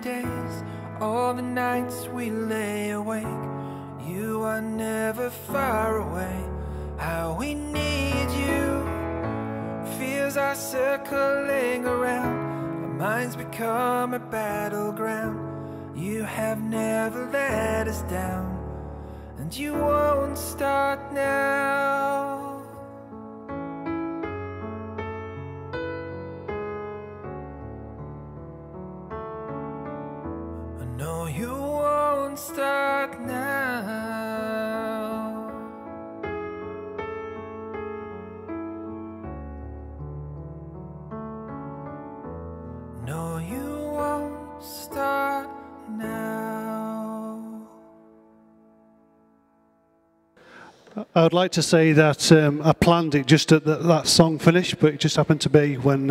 days, all the nights we lay awake. You are never far away. How we need you. Fears are circling around. Our minds become a battleground. You have never let us down, and you won't start now. I know you won't start now. No, you won't start now. I would like to say that I planned it just at that song finished, but it just happened to be when,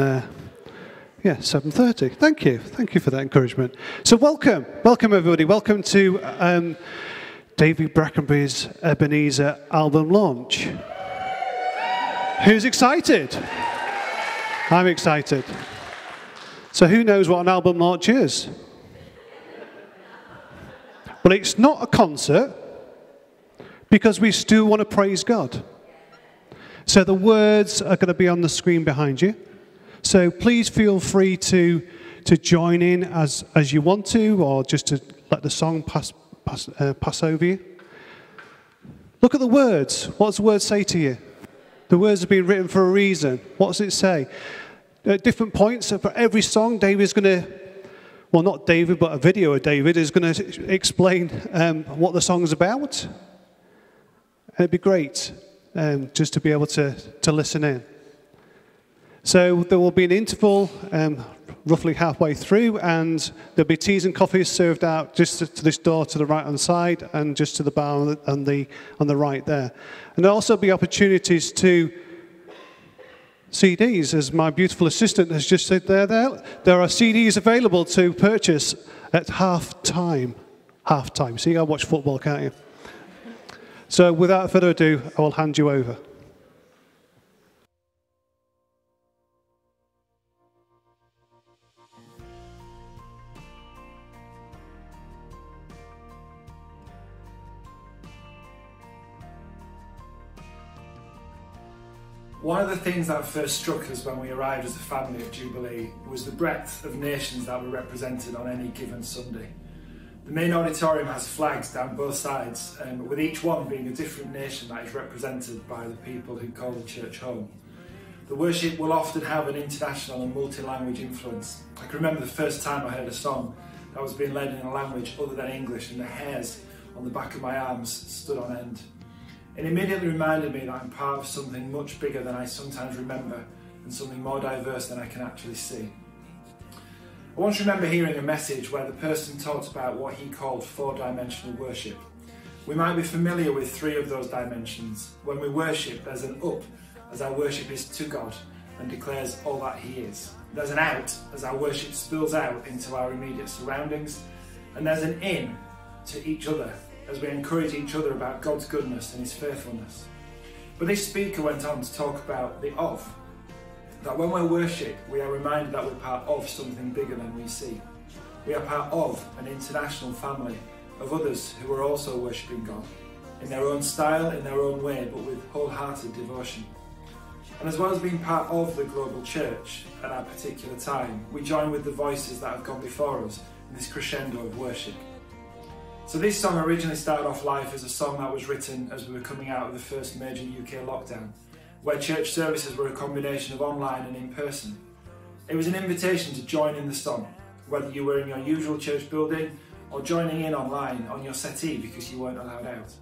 7:30. Thank you for that encouragement. So welcome everybody. Welcome to David Brackenbury's Ebenezer album launch. Who's excited? I'm excited. So who knows what an album launch is? Well, it's not a concert, because we still want to praise God. So the words are going to be on the screen behind you. So please feel free to join in as you want to, or just to let the song pass over you. Look at the words. What does the word say to you? The words have been written for a reason. What does it say? At different points, for every song, David's going to, well, not David, but a video of David is going to explain what the song's about. And it'd be great just to be able to listen in. So there will be an interval roughly halfway through, and there'll be teas and coffees served out just to this door to the right-hand side, and just to the bar on the right there. And there'll also be opportunities to CDs, as my beautiful assistant has just said there. There are CDs available to purchase at half-time. Half-time. See, I watch football, can't you? So without further ado, I will hand you over. One of the things that first struck us when we arrived as a family at Jubilee was the breadth of nations that were represented on any given Sunday. The main auditorium has flags down both sides, with each one being a different nation that is represented by the people who call the church home. The worship will often have an international and multi-language influence. I can remember the first time I heard a song that was being led in a language other than English, and the hairs on the back of my arms stood on end. It immediately reminded me that I'm part of something much bigger than I sometimes remember, and something more diverse than I can actually see. I once remember hearing a message where the person talked about what he called four-dimensional worship. We might be familiar with three of those dimensions. When we worship, there's an up, as our worship is to God and declares all that He is. There's an out, as our worship spills out into our immediate surroundings. And there's an in, to each other, as we encourage each other about God's goodness and His faithfulness. But this speaker went on to talk about the of, that when we worship, we are reminded that we're part of something bigger than we see. We are part of an international family of others who are also worshipping God, in their own style, in their own way, but with wholehearted devotion. And as well as being part of the global church at our particular time, we join with the voices that have gone before us in this crescendo of worship. So this song originally started off life as a song that was written as we were coming out of the first major UK lockdown, where church services were a combination of online and in person. It was an invitation to join in the song, whether you were in your usual church building or joining in online on your settee because you weren't allowed out.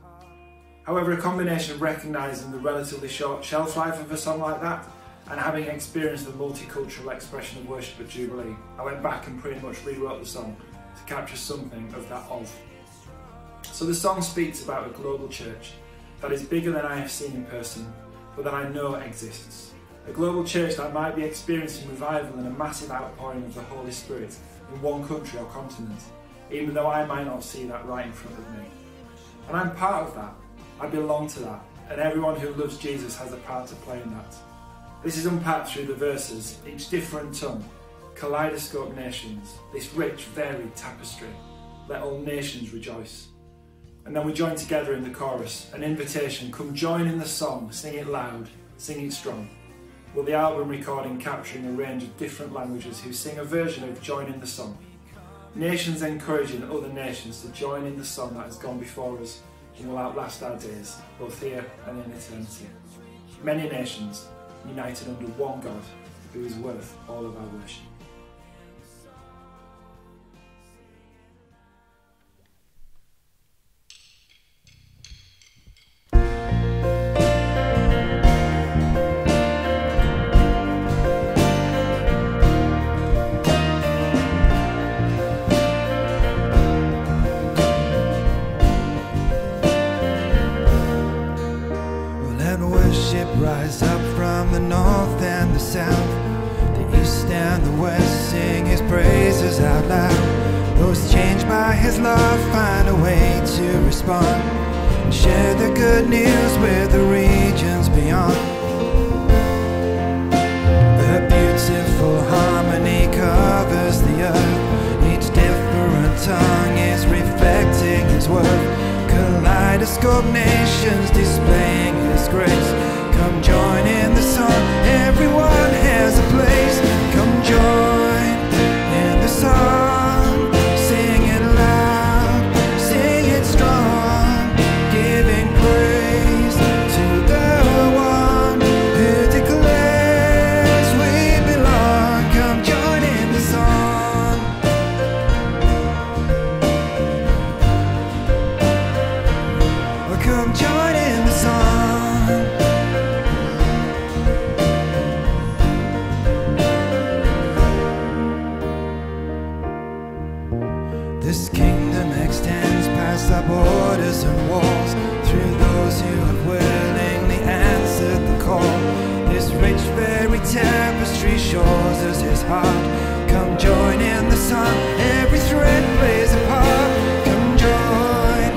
However, a combination of recognising the relatively short shelf life of a song like that and having experienced the multicultural expression of worship at Jubilee, I went back and pretty much rewrote the song to capture something of that of. So the song speaks about a global church that is bigger than I have seen in person, but that I know exists. A global church that might be experiencing revival and a massive outpouring of the Holy Spirit in one country or continent, even though I might not see that right in front of me. And I'm part of that. I belong to that, and everyone who loves Jesus has a part to play in that. This is unpacked through the verses, each different tongue, Kaleidoscope nations, this rich, varied tapestry. Let all nations rejoice. And then we join together in the chorus, an invitation, come join in the song, sing it loud, sing it strong. Well, the album recording capturing a range of different languages who sing a version of Join in the Song. Nations encouraging other nations to join in the song that has gone before us and will outlast our days, both here and in eternity. Many nations united under one God who is worth all of our worship. Rise up from the north and the south, the east and the west, sing his praises out loud. Those changed by his love find a way to respond and share the good news with the regions beyond. A beautiful harmony covers the earth, each different tongue is reflecting his worth. Kaleidoscope nations displaying his grace. Come join in the song, everyone has a place. Come join in the song, sing it loud, sing it strong, giving praise to the one who declares we belong. Come join in the song. Or come join in the song. This kingdom extends past our borders and walls, through those who have willingly answered the call. This rich, varied tapestry shows us his heart. Come join in the song, every thread plays a part. Come join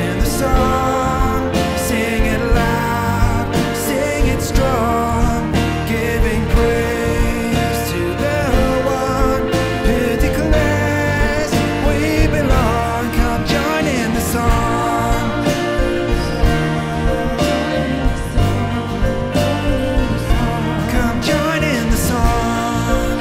in the song, sing it loud, sing it strong, giving praise to the one who declares we belong. Come join in the song. Come join in the song.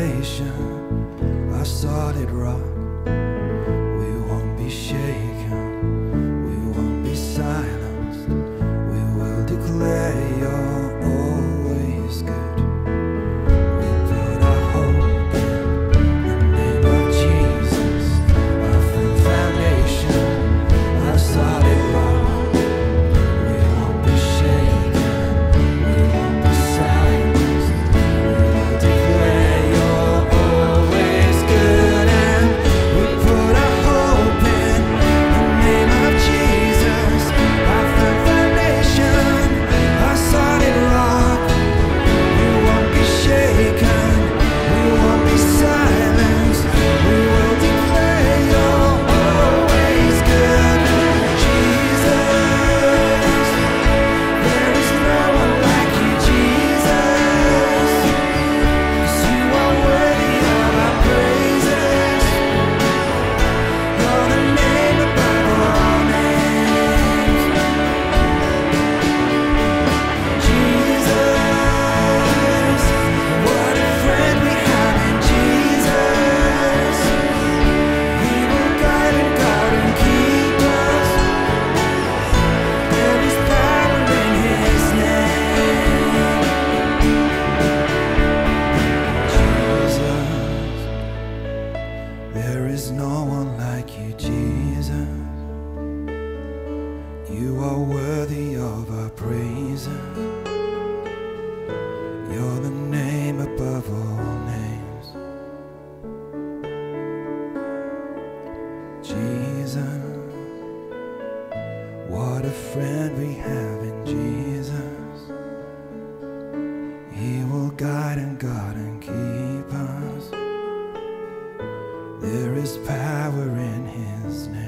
foundation, a solid rock. We won't be shaken, we won't be silenced. We will declare you're always good. We put our hope in the name of Jesus, our firm foundation, our solid rock. We won't be shaken, we won't be silenced. We will declare you're always good. And we put our hope in the name of Jesus, our firm foundation, our solid rock. We won't be shaken, we won't be silenced. We will declare you're always good. Jesus, there is no one like you, Jesus. 'Cause you are worthy of our praises. You're the name above all names. Jesus, what a friend we have in Jesus. He will guide and guard and keep us. There is power in His name. Jesus, there is no one like you, Jesus. You are worthy of our praises. You're the name above all names. Jesus, what a friend we have in Jesus. He will guide and guard and keep us. There is power in His name.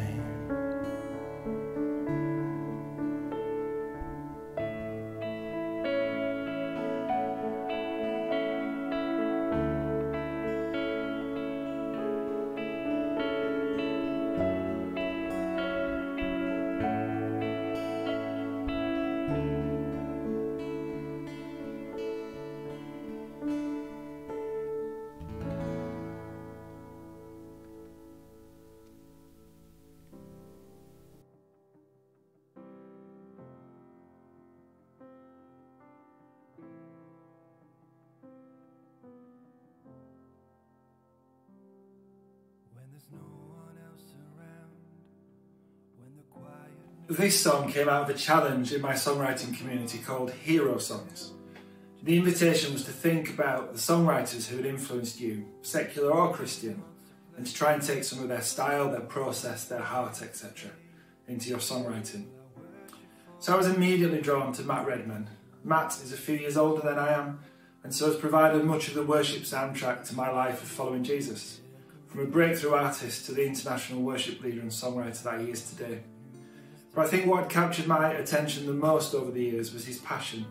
This song came out of a challenge in my songwriting community called Hero Songs. The invitation was to think about the songwriters who had influenced you, secular or Christian, and to try and take some of their style, their process, their heart, etc. into your songwriting. So I was immediately drawn to Matt Redman. Matt is a few years older than I am, and so has provided much of the worship soundtrack to my life of following Jesus, from a breakthrough artist to the international worship leader and songwriter that he is today. But I think what had captured my attention the most over the years was his passion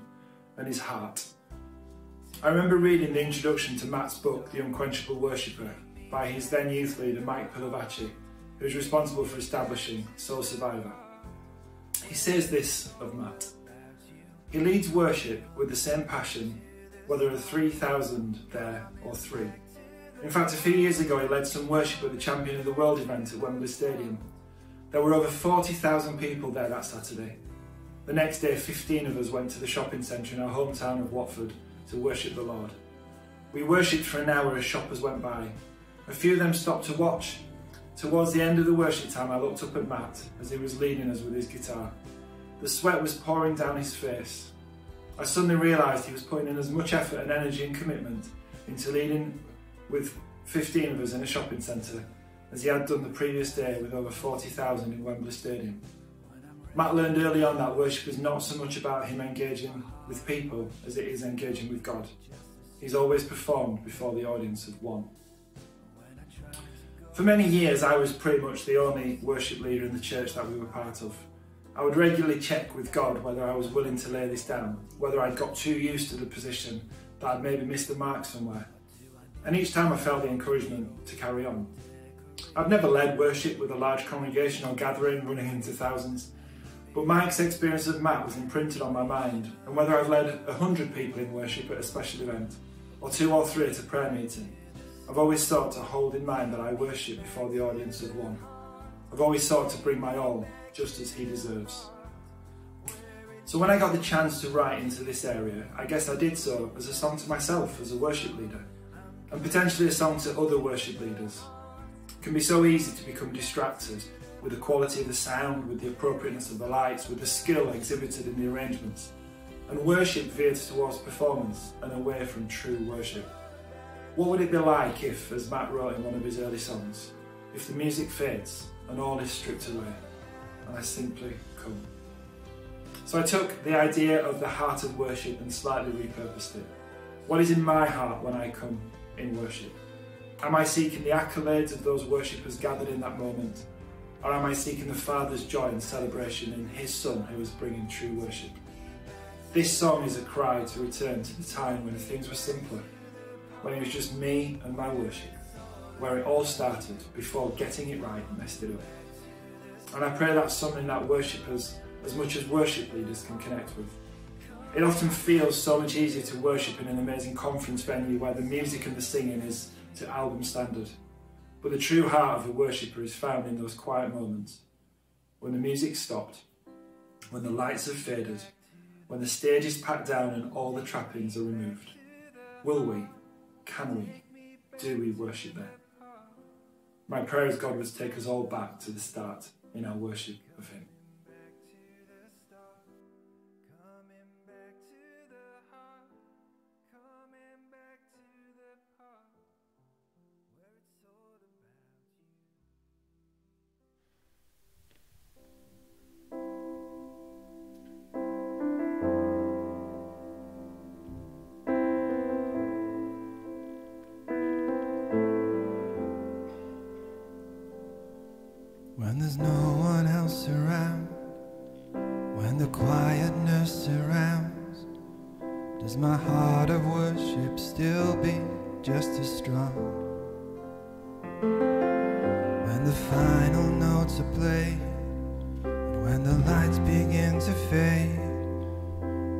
and his heart. I remember reading the introduction to Matt's book, The Unquenchable Worshipper, by his then youth leader Mike Pilavachi, who was responsible for establishing Soul Survivor. He says this of Matt: he leads worship with the same passion, whether there are 3,000 there or 3. In fact, a few years ago he led some worship at the Champion of the World event at Wembley Stadium. There were over 40,000 people there that Saturday. The next day, 15 of us went to the shopping centre in our hometown of Watford to worship the Lord. We worshipped for an hour as shoppers went by. A few of them stopped to watch. Towards the end of the worship time, I looked up at Matt as he was leading us with his guitar. The sweat was pouring down his face. I suddenly realised he was putting in as much effort and energy and commitment into leading with 15 of us in a shopping centre as he had done the previous day with over 40,000 in Wembley Stadium. Matt learned early on that worship is not so much about him engaging with people as it is engaging with God. He's always performed before the audience had won. For many years I was pretty much the only worship leader in the church that we were part of. I would regularly check with God whether I was willing to lay this down, whether I'd got too used to the position, that I'd maybe missed the mark somewhere. And each time I felt the encouragement to carry on. I've never led worship with a large congregation or gathering running into thousands, but Mike's experience of Matt was imprinted on my mind, and whether I've led 100 people in worship at a special event, or 2 or 3 at a prayer meeting, I've always sought to hold in mind that I worship before the audience of one. I've always sought to bring my all, just as he deserves. So when I got the chance to write into this area, I guess I did so as a song to myself as a worship leader, and potentially a song to other worship leaders. It can be so easy to become distracted with the quality of the sound, with the appropriateness of the lights, with the skill exhibited in the arrangements, and worship veered towards performance and away from true worship. What would it be like if, as Matt wrote in one of his early songs, if the music fades and all is stripped away, and I simply come? So I took the idea of the heart of worship and slightly repurposed it. What is in my heart when I come in worship? Am I seeking the accolades of those worshippers gathered in that moment? Or am I seeking the Father's joy and celebration in his Son who is bringing true worship? This song is a cry to return to the time when things were simpler, when it was just me and my worship, where it all started before getting it right messed it up. And I pray that's something that worshippers, as much as worship leaders, can connect with. It often feels so much easier to worship in an amazing conference venue where the music and the singing is to album standard. But the true heart of a worshipper is found in those quiet moments, when the music stopped, when the lights have faded, when the stage is packed down and all the trappings are removed. Will we, can we, do we worship there? My prayer is God would take us all back to the start in our worship of him. When there's no one else around, when the quietness surrounds, does my heart of worship still beat just as strong? When the final notes are played, and when the lights begin to fade,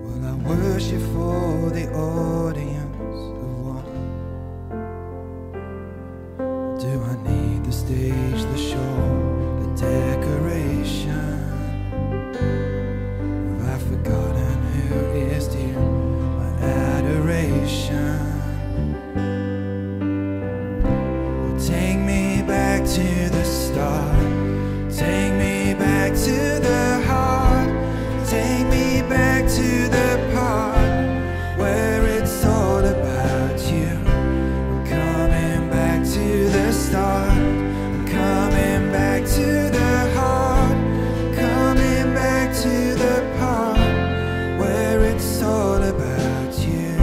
will I worship for the audience of one? Do I need the stage, the show, decoration? Have I forgotten who is due my adoration? Well, take me back to the start, take me back to the heart, take me back to the part where it's all about you. I'm coming back to the start, I'm coming back to the heart, coming back to the part where it's all about you.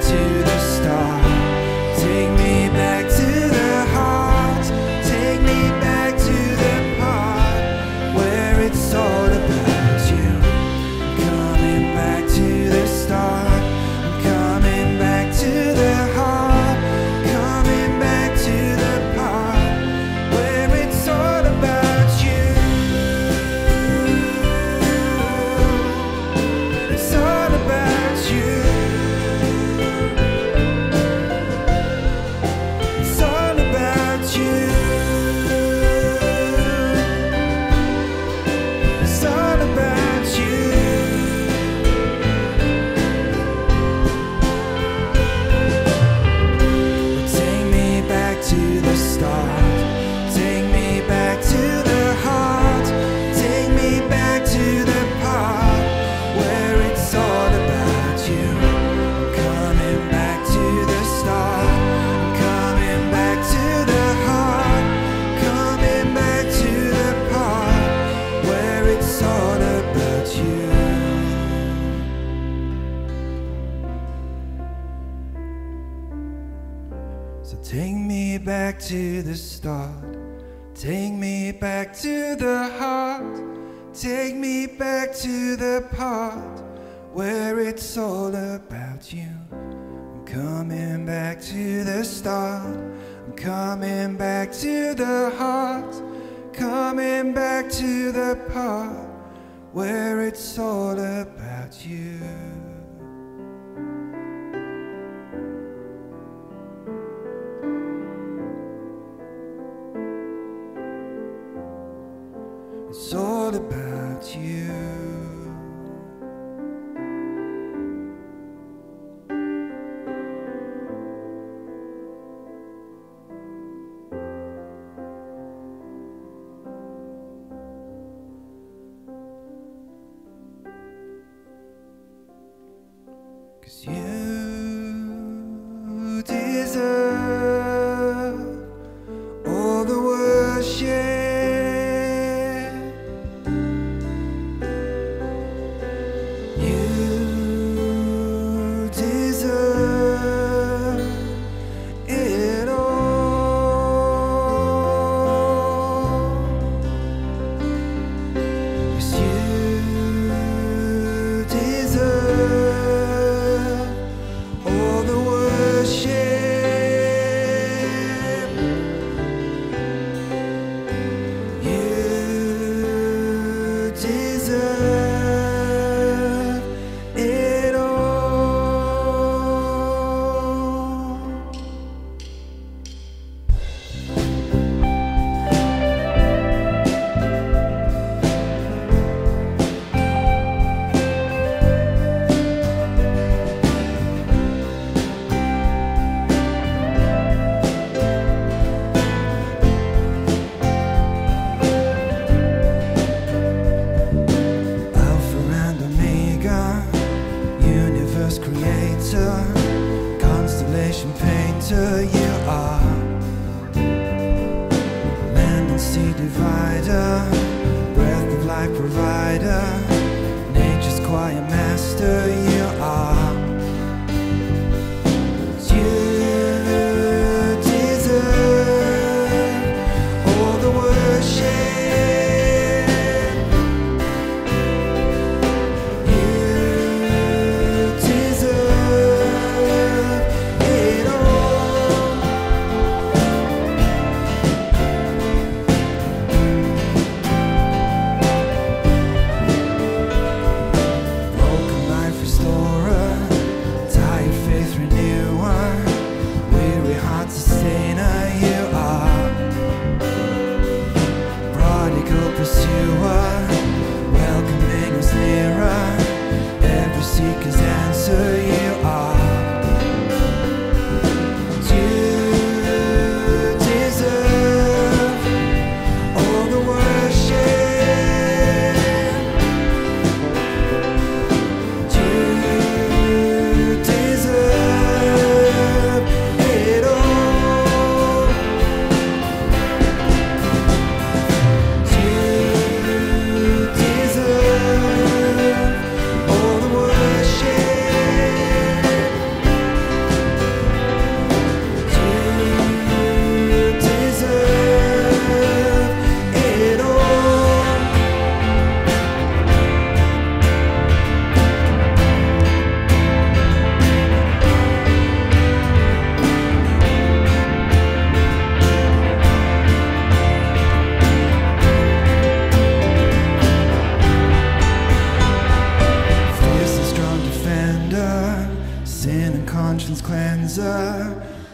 To Take me back to the start. Take me back to the heart. Take me back to the part where it's all about you. I'm coming back to the start. I'm coming back to the heart. Coming back to the part where it's all about you. It's all about you. Cause you deserve all the worship.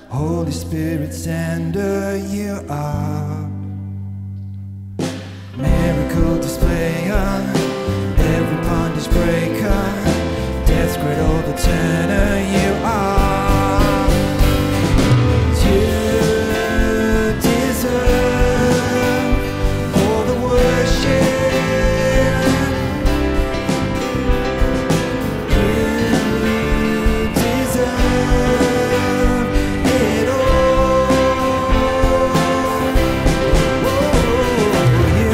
Holy Spirit sender you are. Miracle displayer, every bondage breaker, death's great overturner you are. You deserve all the worship. You deserve it all. Oh, you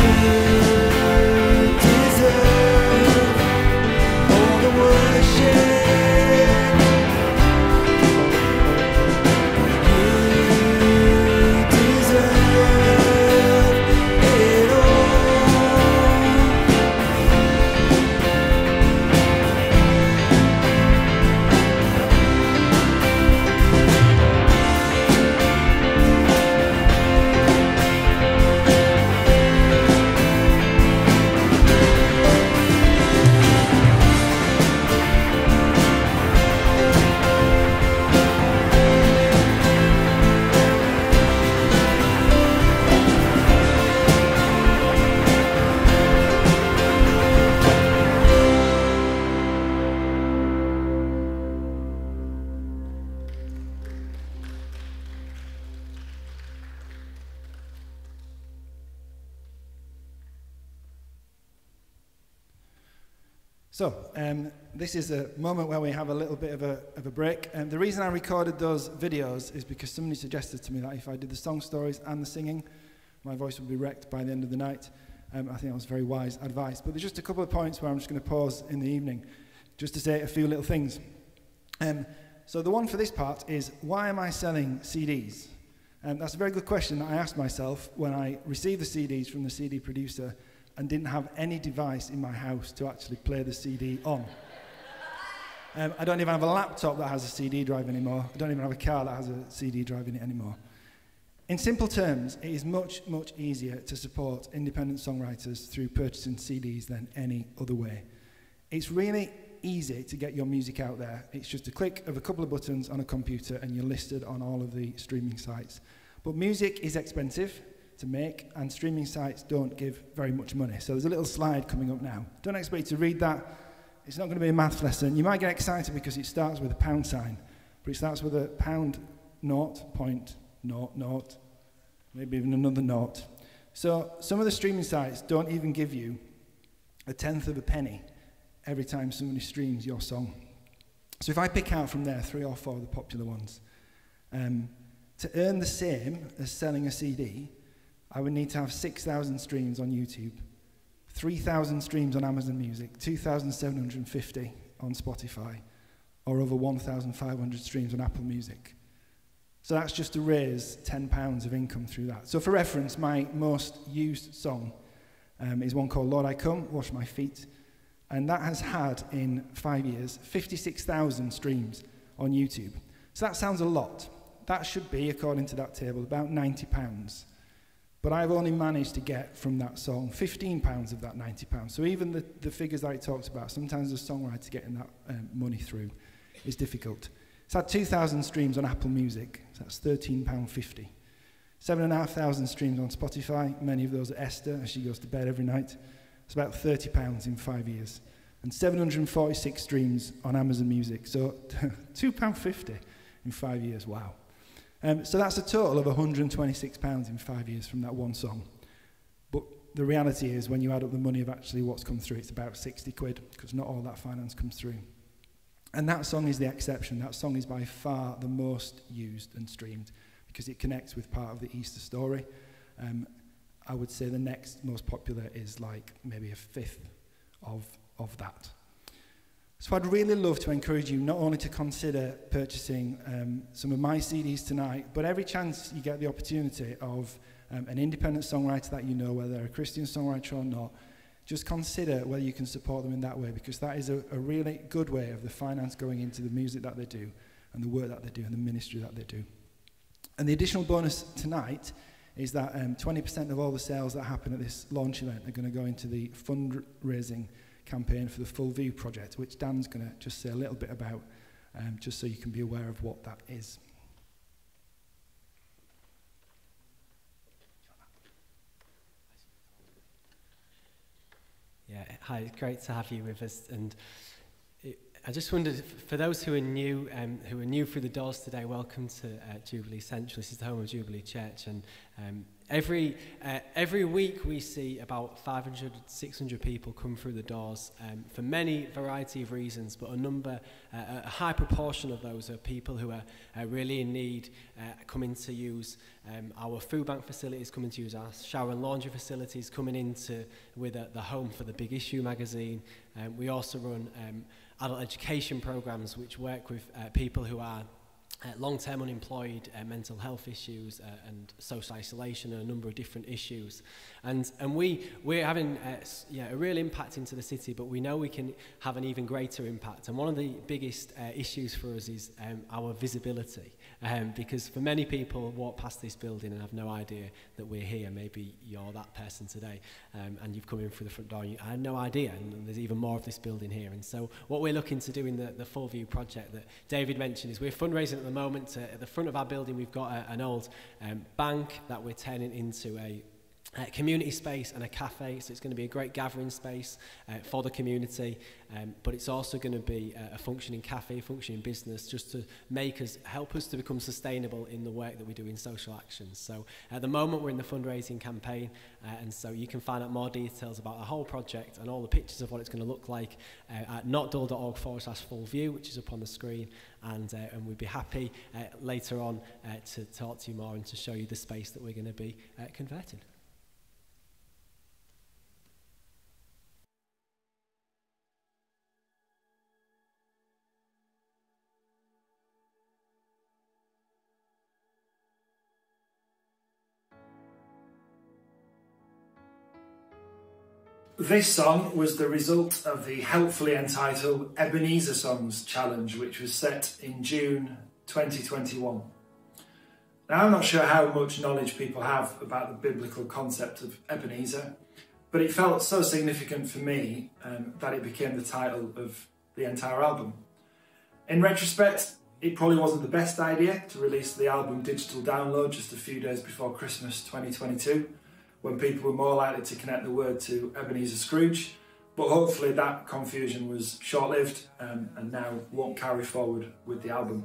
deserve all the worship. So, this is a moment where we have a little bit of a break. The reason I recorded those videos is because somebody suggested to me that if I did the song stories and the singing, my voice would be wrecked by the end of the night. I think that was very wise advice. But there's just a couple of points where I'm just going to pause in the evening just to say a few little things. So the one for this part is, why am I selling CDs? That's a very good question that I asked myself when I received the CDs from the CD producer and didn't have any device in my house to actually play the CD on. I don't even have a laptop that has a CD drive anymore. I don't even have a car that has a CD drive in it anymore. In simple terms, it is much, much easier to support independent songwriters through purchasing CDs than any other way. It's really easy to get your music out there. It's just a click of a couple of buttons on a computer and you're listed on all of the streaming sites. But music is expensive to make, and streaming sites don't give very much money. So there's a little slide coming up now. Don't expect you to read that. It's not going to be a maths lesson. You might get excited because it starts with a pound sign, but it starts with a pound 0.00, maybe even another naught. So some of the streaming sites don't even give you a tenth of a penny every time somebody streams your song. So if I pick out from there 3 or 4 of the popular ones, to earn the same as selling a CD, I would need to have 6,000 streams on YouTube, 3,000 streams on Amazon Music, 2,750 on Spotify, or over 1,500 streams on Apple Music. So that's just to raise £10 of income through that. So for reference, my most used song is one called Lord I Come, Wash My Feet. And that has had, in 5 years, 56,000 streams on YouTube. So that sounds a lot. That should be, according to that table, about £90. But I've only managed to get from that song £15 of that £90. So even the figures that it talks about, sometimes the songwriter getting that money through is difficult. It's had 2,000 streams on Apple Music, so that's £13.50. 7,500 streams on Spotify, many of those are Esther, as she goes to bed every night. It's about £30 in 5 years. And 746 streams on Amazon Music, so £2.50 in 5 years, wow. So that's a total of £126 in 5 years from that one song. But the reality is, when you add up the money of actually what's come through, it's about 60 quid, because not all that finance comes through. And that song is the exception. That song is by far the most used and streamed, because it connects with part of the Easter story. I would say the next most popular is like maybe a fifth of that. So I'd really love to encourage you not only to consider purchasing some of my CDs tonight, but every chance you get the opportunity of an independent songwriter that you know, whether they're a Christian songwriter or not, just consider whether you can support them in that way, because that is a really good way of the finance going into the music that they do and the work that they do and the ministry that they do. And the additional bonus tonight is that 20% of all the sales that happen at this launch event are going to go into the fundraising campaign for the Full View project, which Dan's going to just say a little bit about, just so you can be aware of what that is. Yeah, hi, it's great to have you with us. And I just wondered, for those who are new through the doors today, welcome to Jubilee Central. This is the home of Jubilee Church, and every week we see about 500, 600 people come through the doors for many variety of reasons, but a high proportion of those are people who are really in need, coming to use our food bank facilities, coming to use our shower and laundry facilities, coming into with the Home for the Big Issue magazine. We also run adult education programs which work with people who are long-term unemployed, mental health issues and social isolation, and a number of different issues. And we're having a real impact into the city, but we know we can have an even greater impact. And one of the biggest issues for us is our visibility. Because for many people walk past this building and have no idea that we're here. Maybe you're that person today, and you've come in through the front door and I had no idea, and there's even more of this building here. And so what we're looking to do in the Full View project that David mentioned is we're fundraising at the moment. At the front of our building we've got an old bank that we're turning into community space and a cafe, so it's going to be a great gathering space for the community, but it's also going to be a functioning cafe, functioning business, just to help us to become sustainable in the work that we do in social actions. So at the moment we're in the fundraising campaign, and so you can find out more details about the whole project and all the pictures of what it's going to look like at notdull.org/full-view, which is up on the screen, and we'd be happy later on to talk to you more and to show you the space that we're going to be converting. This song was the result of the helpfully entitled Ebenezer Songs Challenge, which was set in June 2021. Now, I'm not sure how much knowledge people have about the biblical concept of Ebenezer, but it felt so significant for me that it became the title of the entire album. In retrospect, it probably wasn't the best idea to release the album digital download just a few days before Christmas 2022, when people were more likely to connect the word to Ebenezer Scrooge, but hopefully that confusion was short-lived and now won't carry forward with the album.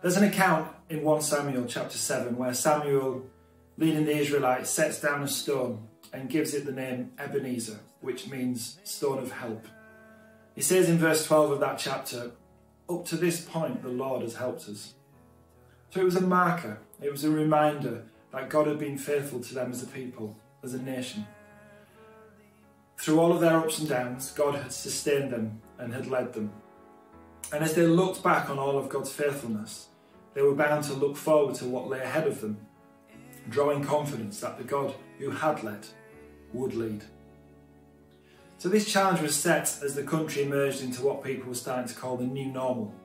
There's an account in 1 Samuel chapter 7 where Samuel, leading the Israelites, sets down a stone and gives it the name Ebenezer, which means stone of help. He says in verse 12 of that chapter, "Up to this point the Lord has helped us." So it was a marker, it was a reminder that God had been faithful to them as a people, as a nation. Through all of their ups and downs, God had sustained them and had led them. And as they looked back on all of God's faithfulness, they were bound to look forward to what lay ahead of them, drawing confidence that the God who had led would lead. So this challenge was set as the country emerged into what people were starting to call the new normal,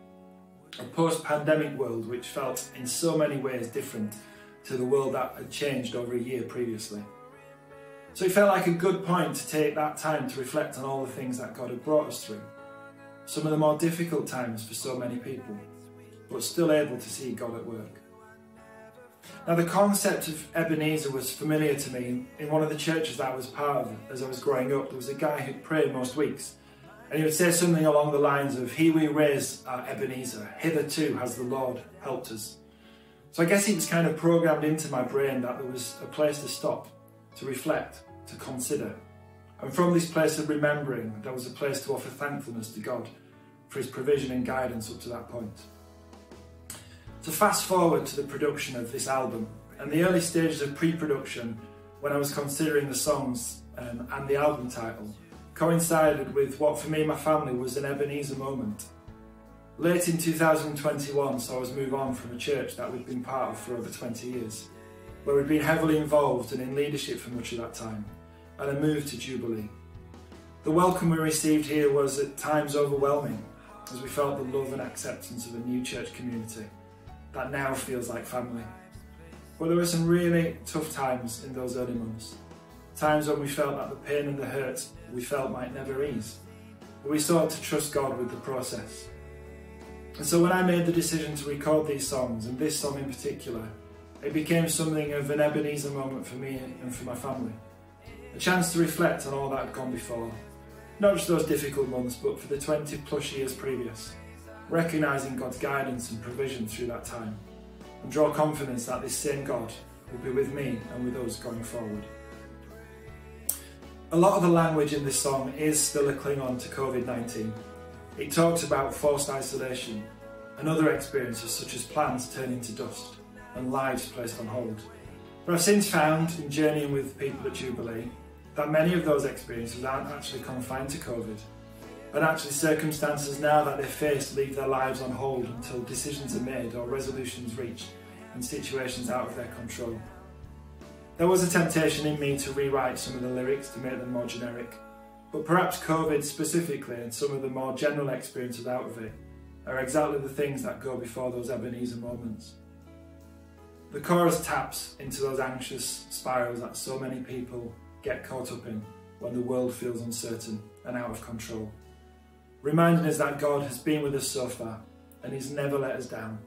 a post-pandemic world which felt in so many ways different to the world that had changed over a year previously. So it felt like a good point to take that time to reflect on all the things that God had brought us through. Some of the more difficult times for so many people, but still able to see God at work. Now, the concept of Ebenezer was familiar to me. In one of the churches that I was part of as I was growing up, there was a guy who prayed most weeks, and he would say something along the lines of, "Here we raise our Ebenezer, hitherto has the Lord helped us." So I guess it was kind of programmed into my brain that there was a place to stop, to reflect, to consider. And from this place of remembering, there was a place to offer thankfulness to God for his provision and guidance up to that point. So fast forward to the production of this album, and the early stages of pre-production, when I was considering the songs and the album title, coincided with what for me and my family was an Ebenezer moment. Late in 2021 saw us move on from a church that we'd been part of for over 20 years, where we'd been heavily involved and in leadership for much of that time, and a move to Jubilee. The welcome we received here was at times overwhelming, as we felt the love and acceptance of a new church community that now feels like family. But there were some really tough times in those early months, times when we felt that the pain and the hurt we felt might never ease, but we sought to trust God with the process. And so when I made the decision to record these songs, and this song in particular, it became something of an Ebenezer moment for me and for my family. A chance to reflect on all that had gone before. Not just those difficult months, but for the 20 plus years previous. Recognising God's guidance and provision through that time. And draw confidence that this same God will be with me and with us going forward. A lot of the language in this song is still a cling on to COVID-19. It talks about forced isolation and other experiences such as plans turning to dust and lives placed on hold. But I've since found, in journeying with people at Jubilee, that many of those experiences aren't actually confined to COVID, and actually circumstances now that they face leave their lives on hold until decisions are made or resolutions reached in situations out of their control. There was a temptation in me to rewrite some of the lyrics to make them more generic, but perhaps COVID specifically and some of the more general experiences out of it are exactly the things that go before those Ebenezer moments. The chorus taps into those anxious spirals that so many people get caught up in when the world feels uncertain and out of control, reminding us that God has been with us so far and he's never let us down,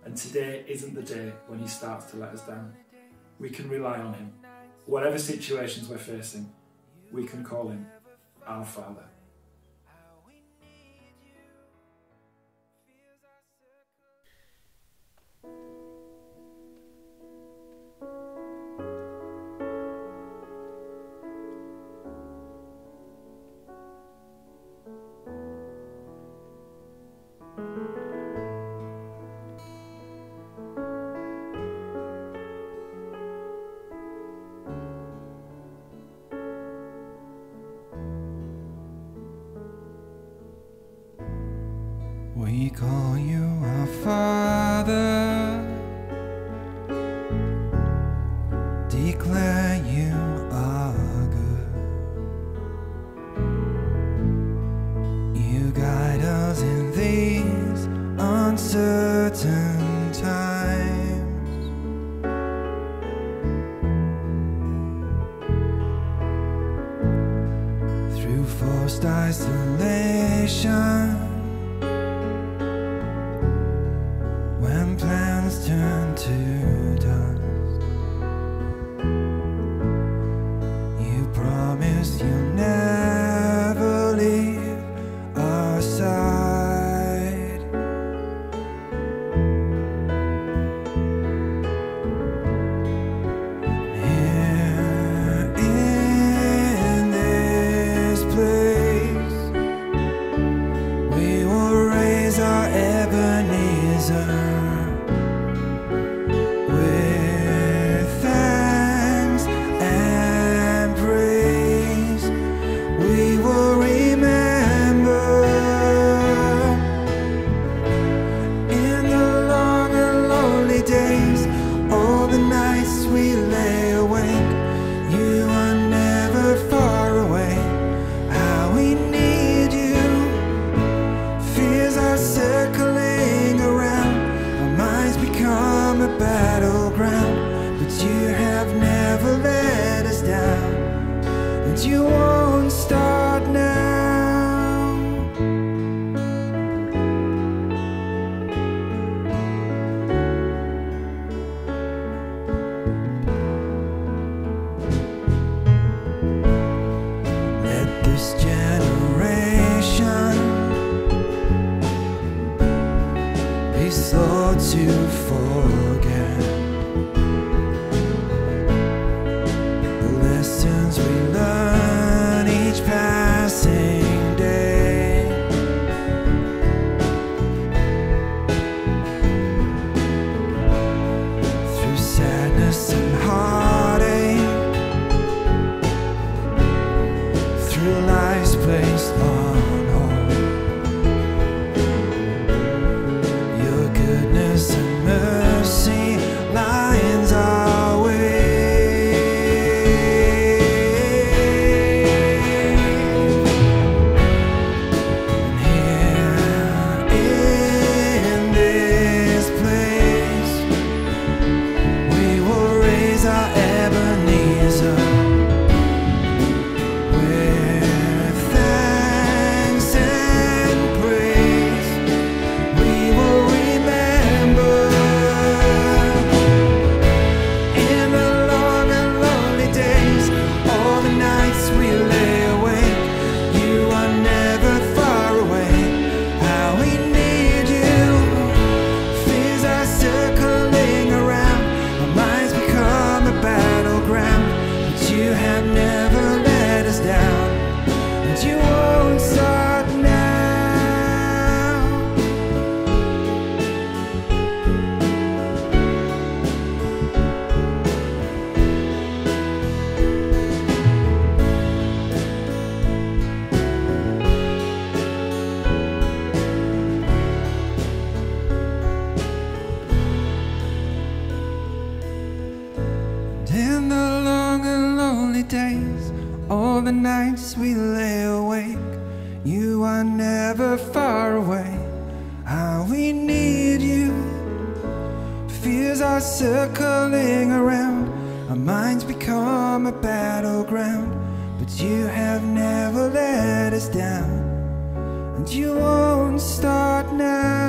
and today isn't the day when he starts to let us down. We can rely on him. whatever situations we're facing, we can call him our Father. We call you our Father, declare you are good. You guide us in these uncertain times. Through forced isolation, when plans turn to dust, you promise you'll never leave our side. Here in this place, we will raise our Ebenezer. You won't start now. Let this generation be slow to forget the lessons we learn each passing day. Through sadness and heartache, through life's placed on hold, your goodness and mercy lines our way. In the long and lonely days, all the nights we lay awake, you are never far away. How we need you. Fears are circling around, our minds become a battleground, but you have never let us down, and you won't start now.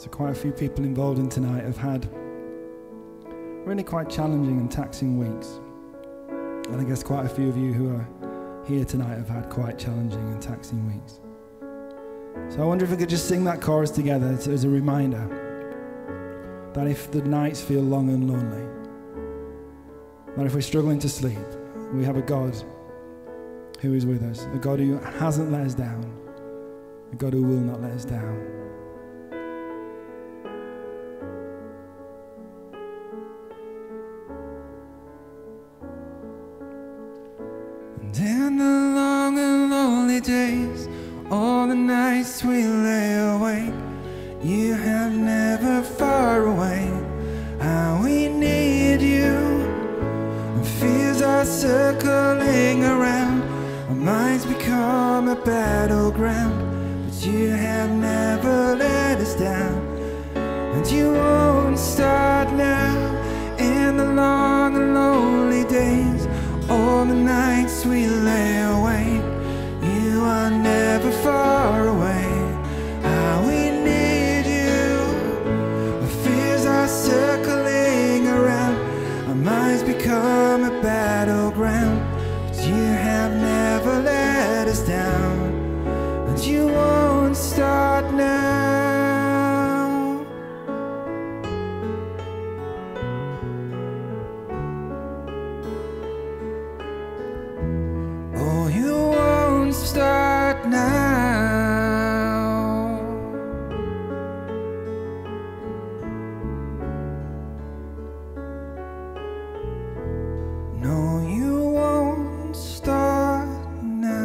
So quite a few people involved in tonight have had really quite challenging and taxing weeks. And I guess quite a few of you who are here tonight have had quite challenging and taxing weeks. So I wonder if we could just sing that chorus together as a reminder that if the nights feel long and lonely, that if we're struggling to sleep, we have a God who is with us, a God who hasn't let us down, a God who will not let us down. And in the long and lonely days, all the nights we lay awake, you have never far away how we need you. And fears are circling around, our minds become a battleground, but you have never let us down, and you won't start now. In the long and lonely days, all the nights we lay awake, you are never far away how we need you. Our fears are circling around, our minds become a battleground, but you have never let us down, and you won't start now. Oh, you won't start now. No, you won't start now.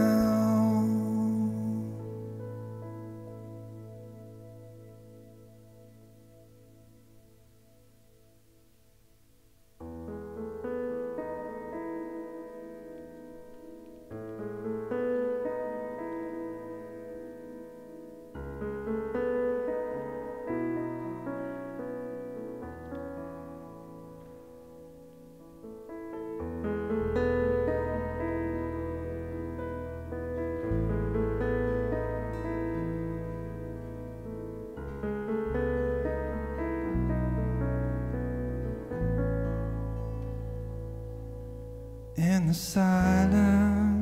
In the silence,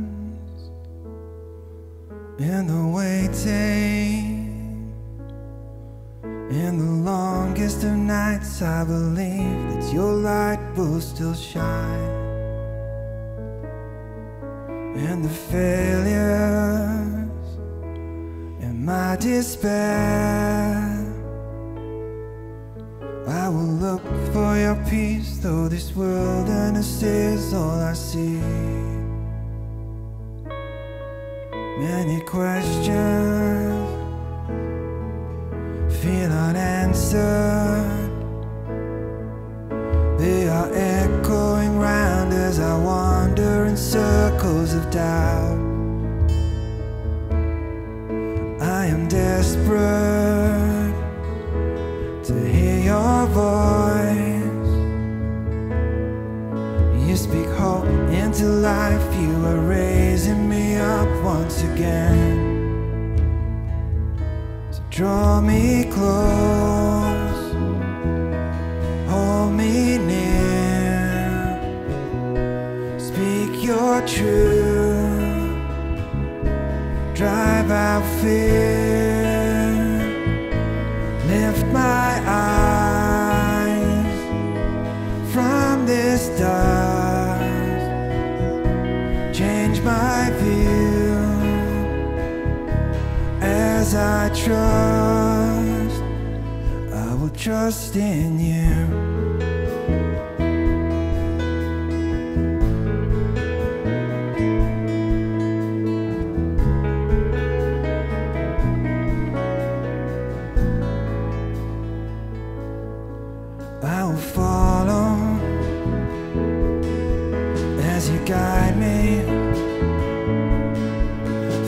in the waiting, in the longest of nights, I believe that your light will still shine. In the failures, in my despair, I will look for your peace, though this wilderness is all I see. Many questions feel unanswered, they are echoing round as I wander in circles of doubt. I am desperate to hear your voice. You speak hope into life, you are raising me up once again. So draw me close, hold me near, speak your truth, drive out fear, lift my eyes from this dust, change my view as I trust, I will trust in you. I will follow as you guide me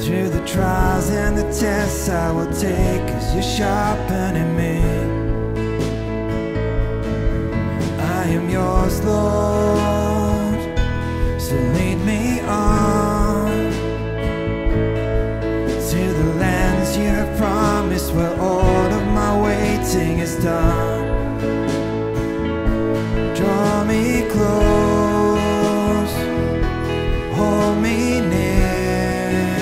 through the trials and the tests I will take as you're sharpening me. I am yours, Lord, so lead me on to the lands you have promised where all of my waiting is done, draw me close, hold me near,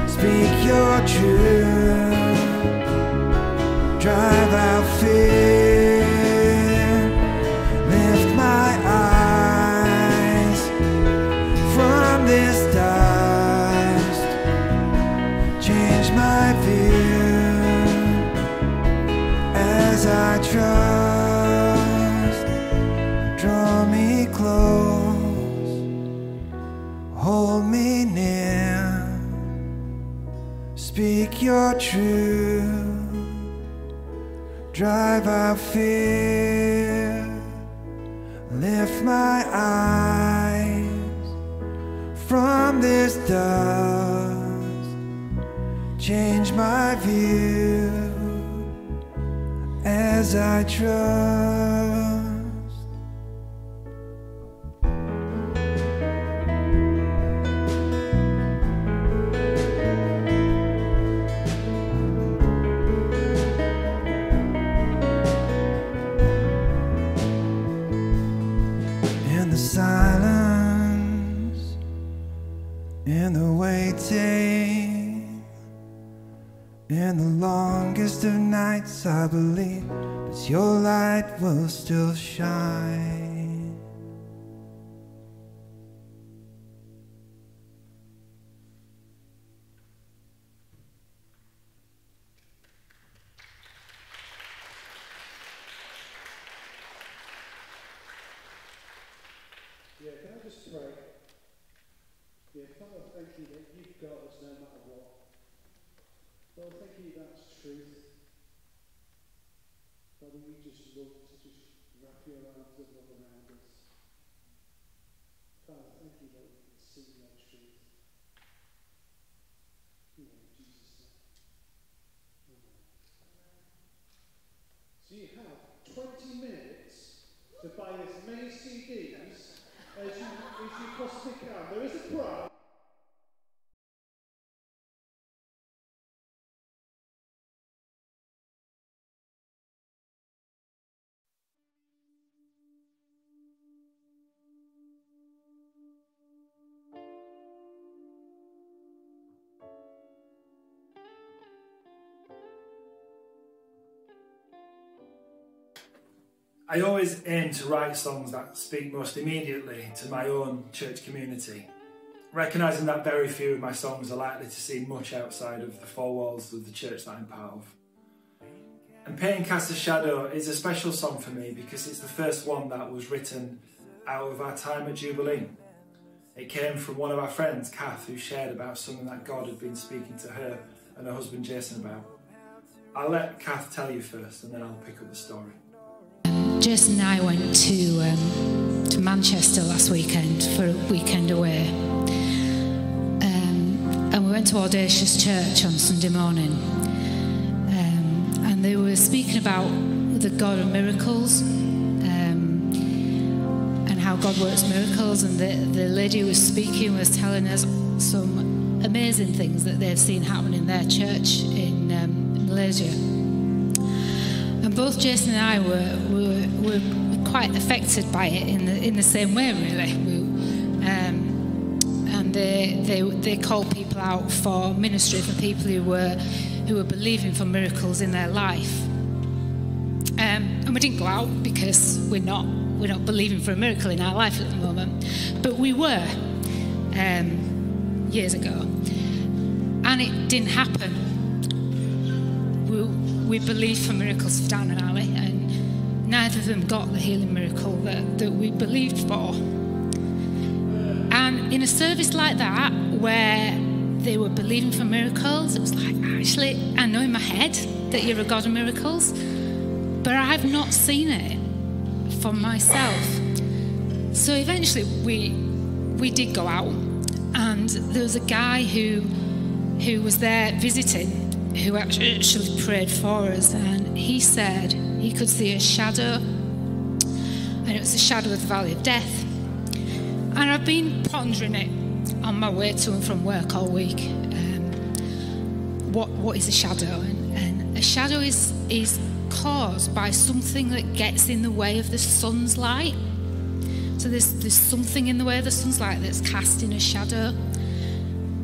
speak your truth, drive out fear, lift my eyes from this dust, change my view as I trust, draw me close, hold me near, speak your truth, drive out fear, lift my eyes from this dust, change my view as I trust. In the silence, in the waiting, in the longest of nights, I believe that your light will still shine. Yeah, can I just pray? Yeah, Father, thank you that you've got us no matter what. Father, thank you that's truth. Father, we just love to just wrap your arms of love around us. Father, thank you that we can see that truth. In Jesus' name. Amen. So you have 20 minutes to buy as many CDs as you possibly can. There is a prize. I always aim to write songs that speak most immediately to my own church community, recognising that very few of my songs are likely to see much outside of the four walls of the church that I'm part of. And Painting Cath's Shadow is a special song for me because it's the first one that was written out of our time at Jubilee. It came from one of our friends, Cath, who shared about something that God had been speaking to her and her husband Jason about. I'll let Cath tell you first and then I'll pick up the story. Jason and I went to Manchester last weekend for a weekend away, and we went to Audacious Church on Sunday morning, and they were speaking about the God of miracles, and how God works miracles, and the lady who was speaking was telling us some amazing things that they've seen happen in their church in Malaysia. And both Jason and I were quite affected by it in the same way, really. And they called people out for ministry for people who were believing for miracles in their life. And we didn't go out because we're not believing for a miracle in our life at the moment, but we were years ago, and it didn't happen. We believed for miracles for Dan and Ali, and neither of them got the healing miracle that we believed for. And in a service like that, where they were believing for miracles, it was like, actually, I know in my head that you're a God of miracles, but I have not seen it for myself. So eventually we did go out, and there was a guy who was there visiting, who actually prayed for us, and he said he could see a shadow, and it was the shadow of the valley of death. And I've been pondering it on my way to and from work all week. What is a shadow? And a shadow is caused by something that gets in the way of the sun's light. So there's something in the way of the sun's light that's casting a shadow.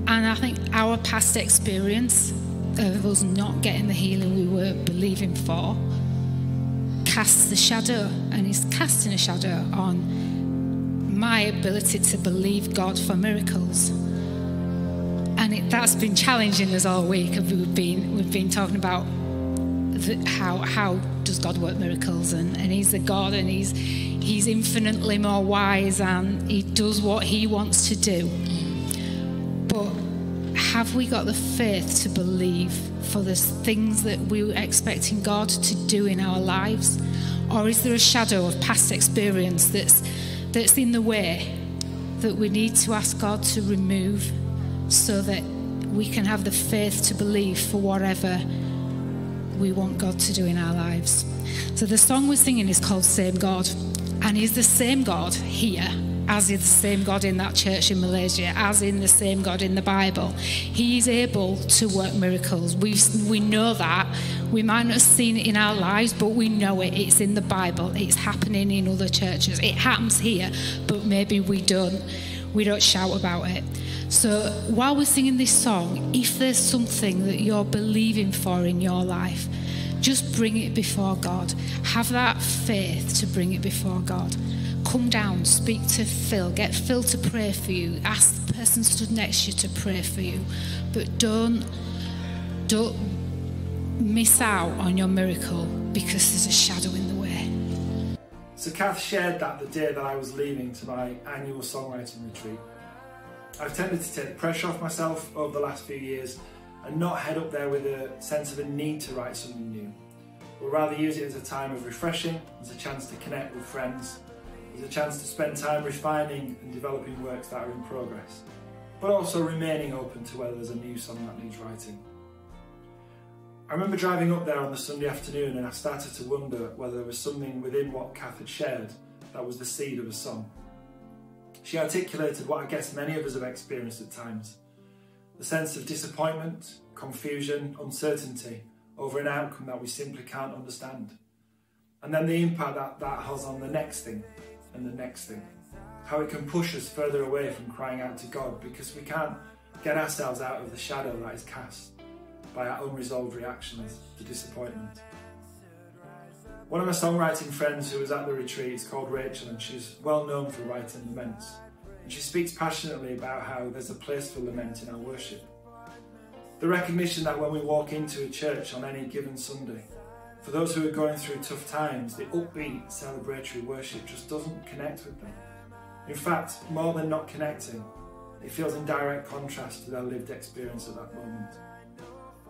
And I think our past experience of us not getting the healing we were believing for casts the shadow, and is casting a shadow on my ability to believe God for miracles. And that's been challenging us all week. We've been talking about how does God work miracles, and he's a God, and he's infinitely more wise, and he does what he wants to do. But have we got the faith to believe for the things that we're expecting God to do in our lives? Or is there a shadow of past experience that's in the way that we need to ask God to remove, so that we can have the faith to believe for whatever we want God to do in our lives? So the song we're singing is called Same God, and he's the same God here as is the same God in that church in Malaysia, as in the same God in the Bible. He's able to work miracles. We know that. We might not have seen it in our lives, but we know it. It's in the Bible. It's happening in other churches. It happens here, but maybe we don't shout about it. So while we're singing this song, if there's something that you're believing for in your life, just bring it before God. Have that faith to bring it before God. Come down, speak to Phil, get Phil to pray for you. Ask the person stood next to you to pray for you. But don't miss out on your miracle because there's a shadow in the way. So Cath shared that the day that I was leaving to my annual songwriting retreat. I've tended to take the pressure off myself over the last few years and not head up there with a sense of a need to write something new, but rather use it as a time of refreshing, as a chance to connect with friends, as a chance to spend time refining and developing works that are in progress, but also remaining open to whether there's a new song that needs writing. I remember driving up there on the Sunday afternoon, and I started to wonder whether there was something within what Cath had shared that was the seed of a song. She articulated what I guess many of us have experienced at times: the sense of disappointment, confusion, uncertainty over an outcome that we simply can't understand. And then the impact that has on the next thing and the next thing. How it can push us further away from crying out to God because we can't get ourselves out of the shadow that is cast by our unresolved reactions to disappointment. One of my songwriting friends who was at the retreat is called Rachel, and she's well known for writing laments. And she speaks passionately about how there's a place for lament in our worship. The recognition that when we walk into a church on any given Sunday, for those who are going through tough times, the upbeat, celebratory worship just doesn't connect with them. In fact, more than not connecting, it feels in direct contrast to their lived experience at that moment.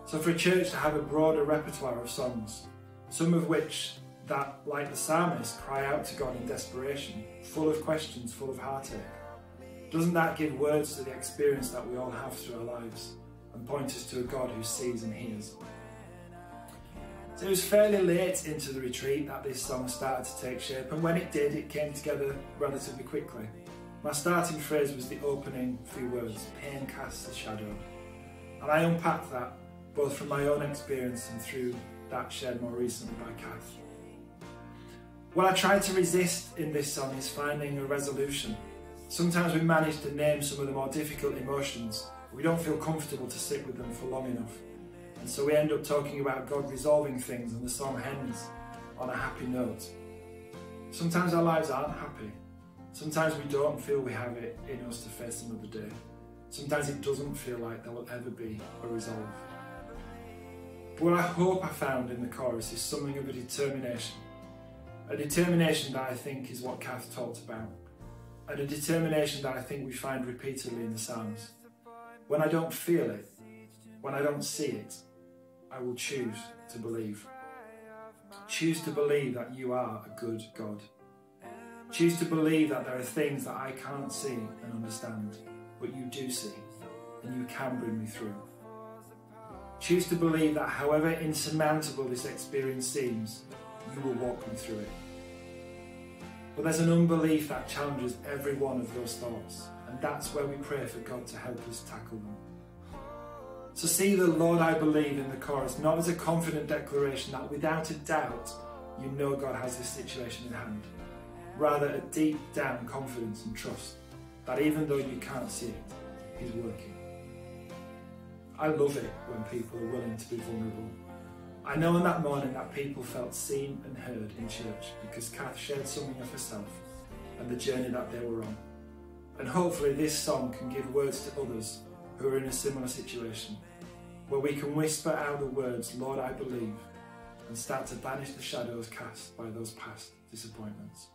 So for a church to have a broader repertoire of songs, some of which that, like the psalmist, cry out to God in desperation, full of questions, full of heartache, doesn't that give words to the experience that we all have through our lives and point us to a God who sees and hears? So it was fairly late into the retreat that this song started to take shape, and when it did, it came together relatively quickly. My starting phrase was the opening few words: pain casts a shadow. And I unpacked that both from my own experience and through that shared more recently by Cath. What I tried to resist in this song is finding a resolution. Sometimes we manage to name some of the more difficult emotions, but we don't feel comfortable to sit with them for long enough. And so we end up talking about God resolving things, and the song ends on a happy note. Sometimes our lives aren't happy. Sometimes we don't feel we have it in us to face another day. Sometimes it doesn't feel like there will ever be a resolve. But what I hope I found in the chorus is something of a determination that I think is what Cath talked about, and a determination that I think we find repeatedly in the Psalms. When I don't feel it, when I don't see it, I will choose to believe. Choose to believe that you are a good God. Choose to believe that there are things that I can't see and understand, but you do see, and you can bring me through. Choose to believe that however insurmountable this experience seems, you will walk me through it. But there's an unbelief that challenges every one of those thoughts, and that's where we pray for God to help us tackle them. So see the Lord I believe in the chorus not as a confident declaration that without a doubt you know God has this situation in hand. Rather a deep down confidence and trust that even though you can't see it, He's working. I love it when people are willing to be vulnerable. I know on that morning that people felt seen and heard in church because Cath shared something of herself and the journey that they were on. And hopefully this song can give words to others who are in a similar situation, where we can whisper out the words, Lord, I believe, and start to banish the shadows cast by those past disappointments.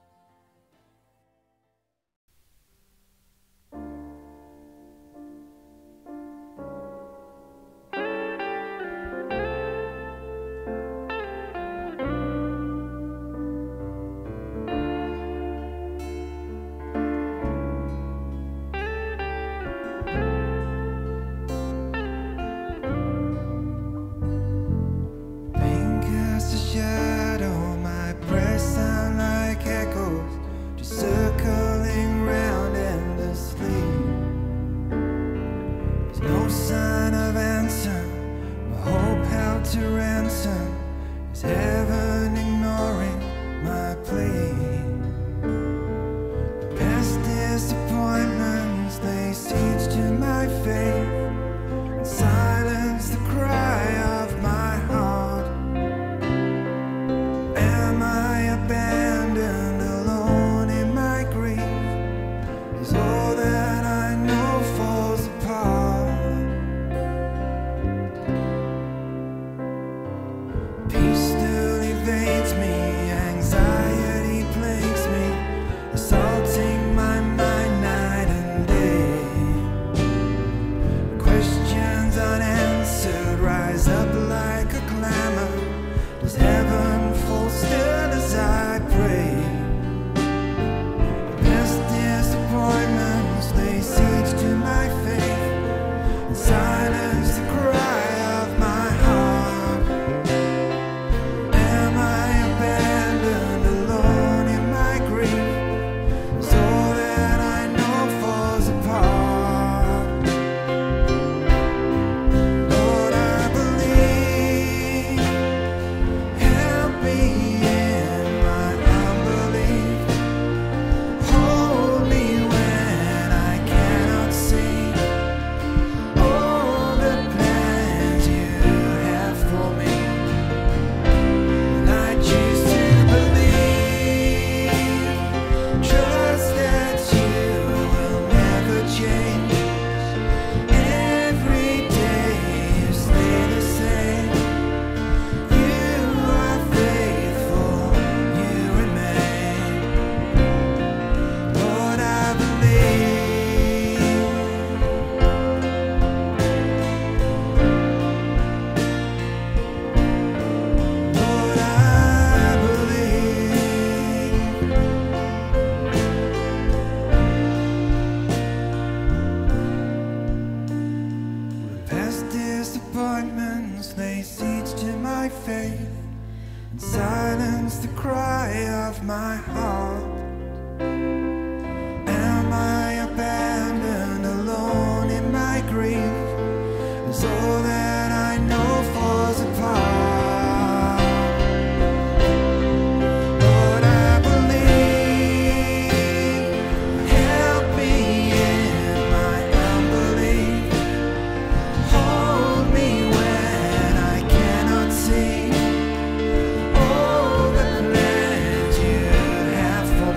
For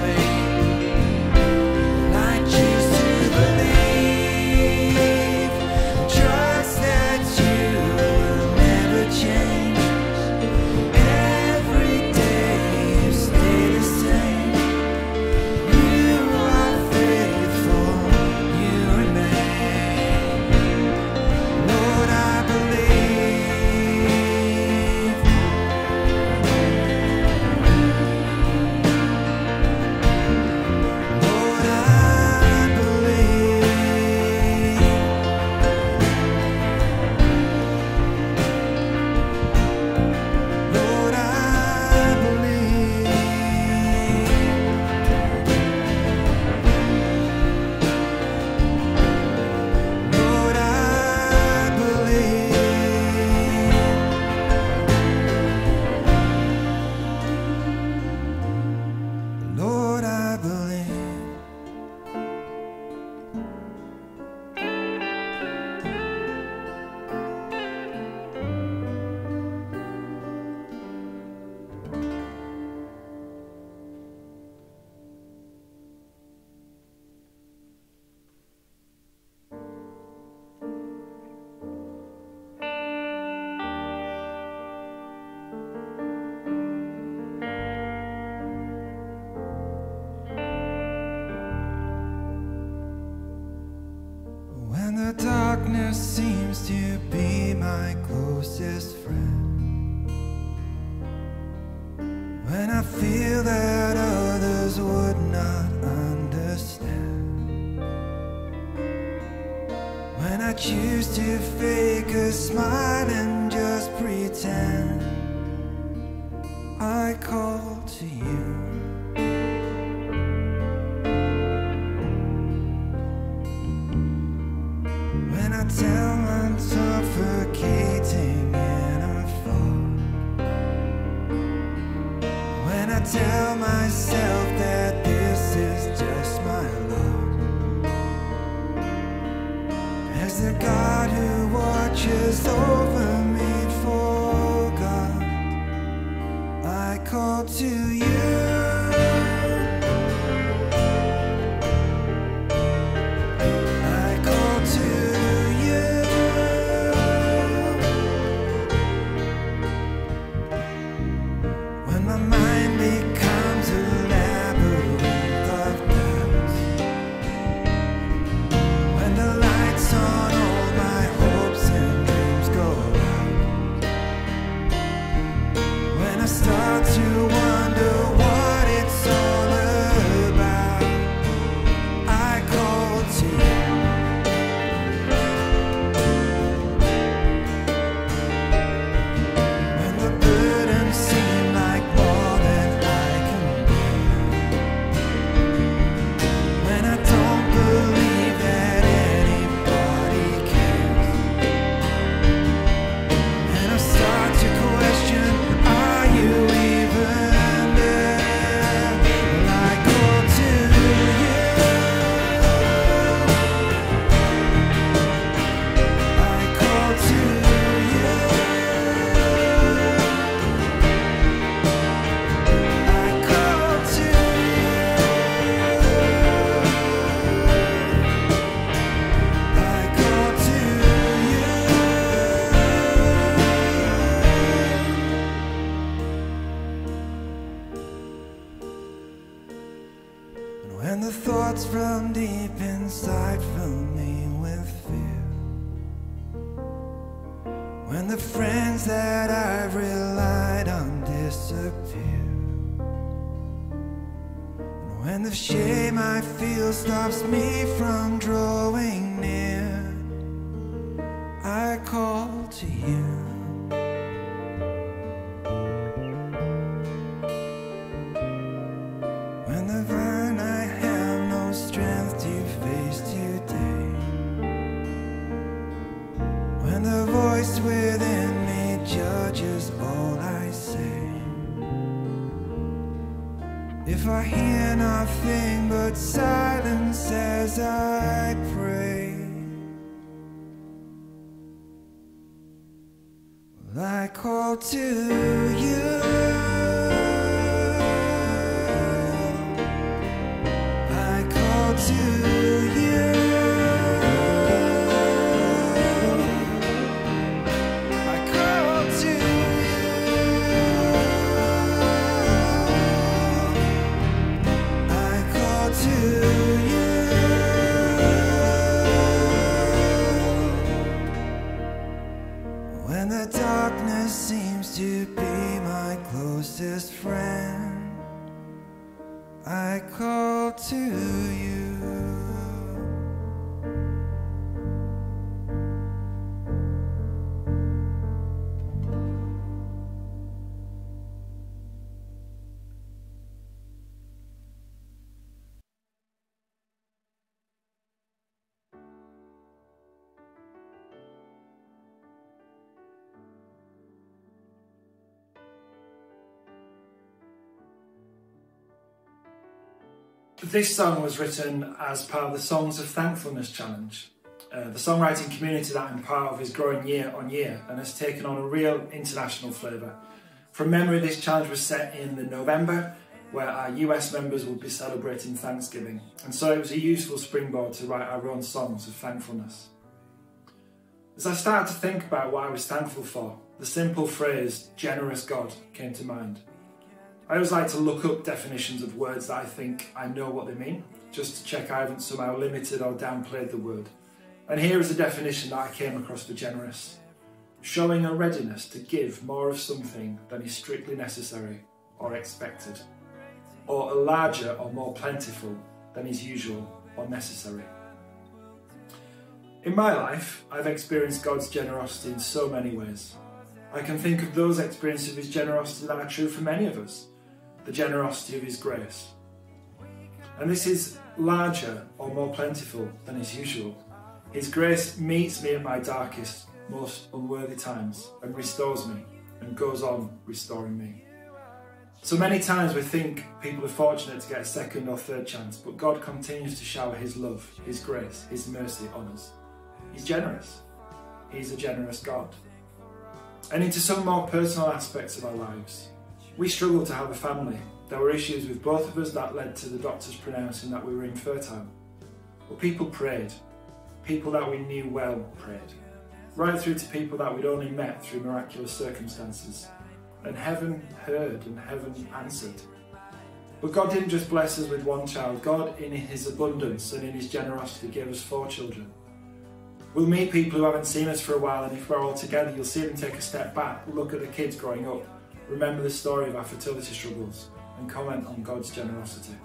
darkness seems to be my closest friend. When I feel that others would not understand. When I choose to fake a smile and just pretend, I call to you. When I tell I'm suffocating in a fog, when I tell myself that this is just my lot, as the God who watches over me forgot, I call to you. From deep inside fill me with fear. When the friends that I've relied on disappear, and when the shame I feel stops me from drawing near, I call to you. When the vine I have no strength to face today, when the voice within me judges all I say, if I hear nothing but silence as I pray, well, I call to you. To you, I call to you, I call to you. When the darkness seems to be my closest friend, I call to you. This song was written as part of the Songs of Thankfulness Challenge. The songwriting community that I'm part of is growing year on year and has taken on a real international flavour. From memory, this challenge was set in November, where our US members will be celebrating Thanksgiving, and so it was a useful springboard to write our own songs of thankfulness. As I started to think about what I was thankful for, the simple phrase, generous God, came to mind. I always like to look up definitions of words that I think I know what they mean, just to check I haven't somehow limited or downplayed the word. And here is a definition that I came across for generous: showing a readiness to give more of something than is strictly necessary or expected, or a larger or more plentiful than is usual or necessary. In my life, I've experienced God's generosity in so many ways. I can think of those experiences of his generosity that are true for many of us, the generosity of his grace. And this is larger or more plentiful than is usual. His grace meets me at my darkest, most unworthy times and restores me and goes on restoring me. So many times we think people are fortunate to get a second or third chance, but God continues to shower his love, his grace, his mercy on us. He's generous. He's a generous God. And into some more personal aspects of our lives. We struggled to have a family. There were issues with both of us that led to the doctors pronouncing that we were infertile. But people prayed. People that we knew well prayed. Right through to people that we'd only met through miraculous circumstances. And heaven heard and heaven answered. But God didn't just bless us with one child. God, in his abundance and in his generosity, gave us 4 children. We'll meet people who haven't seen us for a while, and if we're all together, you'll see them take a step back, look at the kids growing up, remember the story of our fertility struggles, and comment on God's generosity.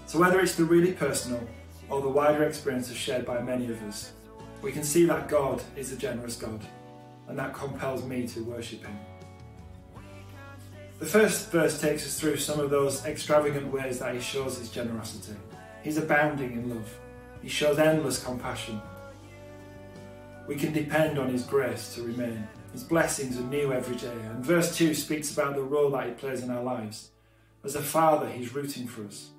So whether it's the really personal or the wider experiences shared by many of us, we can see that God is a generous God, and that compels me to worship him. The first verse takes us through some of those extravagant ways that he shows his generosity. He's abounding in love. He shows endless compassion. We can depend on his grace to remain. His blessings are new every day. And verse 2 speaks about the role that he plays in our lives. As a father, he's rooting for us.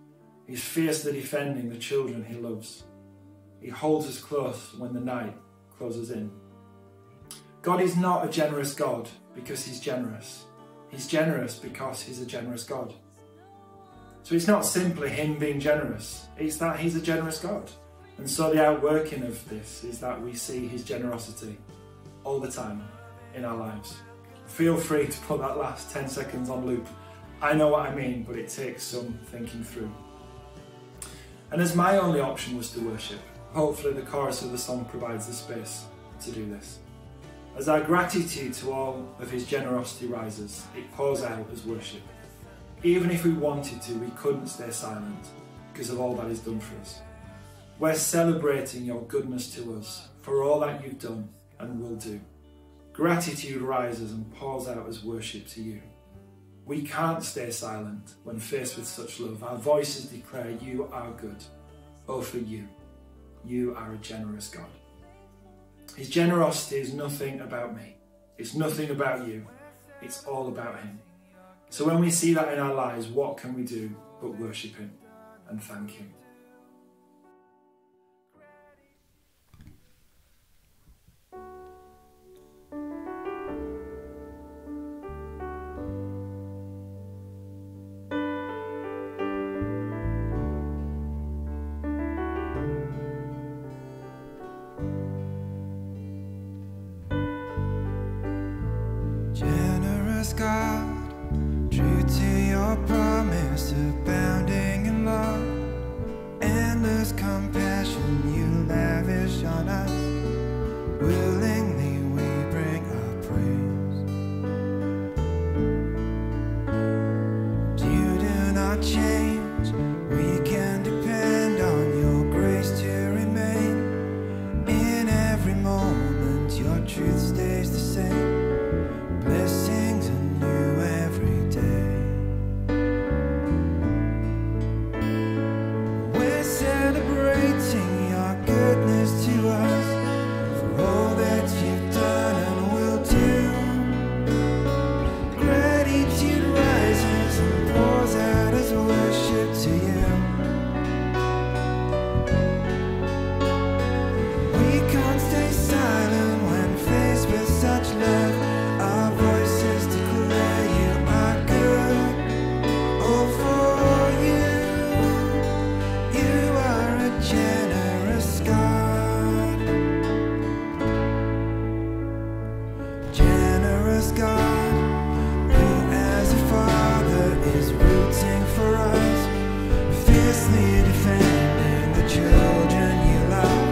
He's fiercely defending the children he loves. He holds us close when the night closes in. God is not a generous God because he's generous. He's generous because he's a generous God. So it's not simply him being generous, it's that he's a generous God. And so the outworking of this is that we see his generosity all the time in our lives. Feel free to put that last 10 seconds on loop. I know what I mean, but it takes some thinking through. And as my only option was to worship, hopefully the chorus of the song provides the space to do this. As our gratitude to all of his generosity rises, it pours out as worship. Even if we wanted to, we couldn't stay silent because of all that he's done for us. We're celebrating your goodness to us for all that you've done and will do. Gratitude rises and pours out as worship to you. We can't stay silent when faced with such love. Our voices declare you are good. Oh, for you. You are a generous God. His generosity is nothing about me. It's nothing about you. It's all about him. So when we see that in our lives, what can we do but worship him and thank him? Generous God, true to your promise, abounding in love, endless compassion you lavish on us. Willingly we bring our praise. You do not change, we can depend on your grace to remain. In every moment your truth stays the same. Blessings anew every day. We're celebrating your goodness to us for all that you've done and will do. Gratitude rises and pours out as worship to you. We can't stay silent when faced with such love. Our voices declare you are good. Oh, for you, you are a generous God. Generous God, who as a father is rooting for us, fiercely defending the children you love,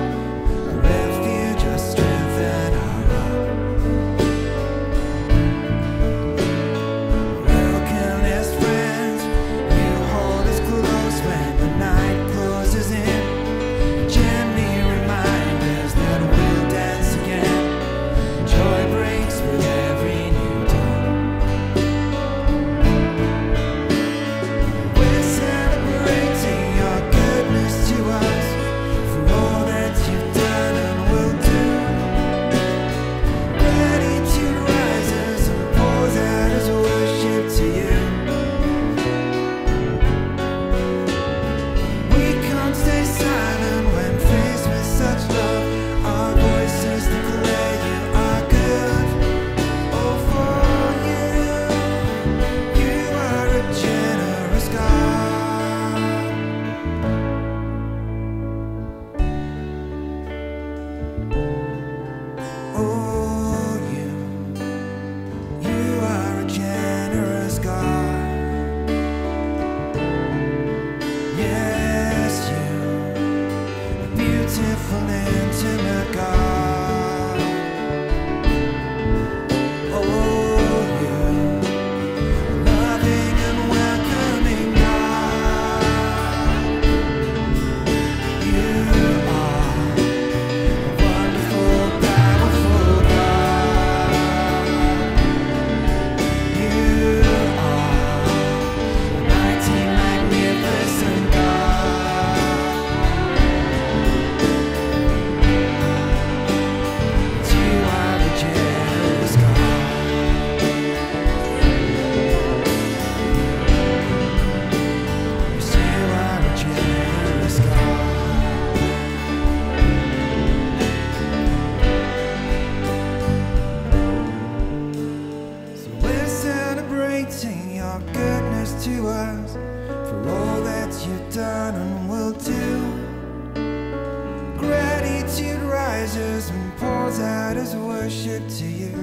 as worship to you.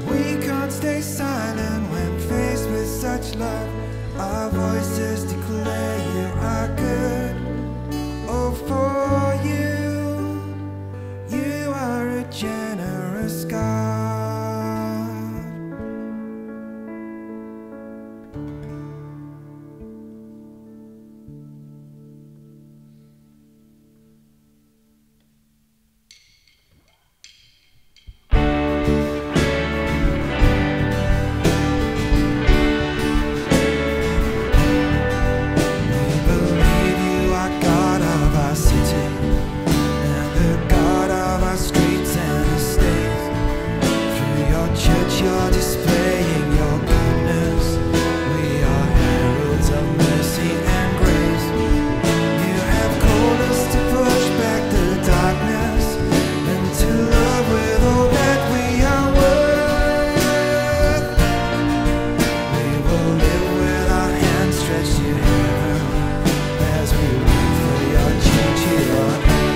We can't stay silent when faced with such love. Our voices declare you are good. Oh, for you are a generous God. You're displaying your goodness. We are heralds of mercy and grace. You have called us to push back the darkness and to love with all that we are worth. We will live with our hands stretched to heaven as we wait for your change here on earth.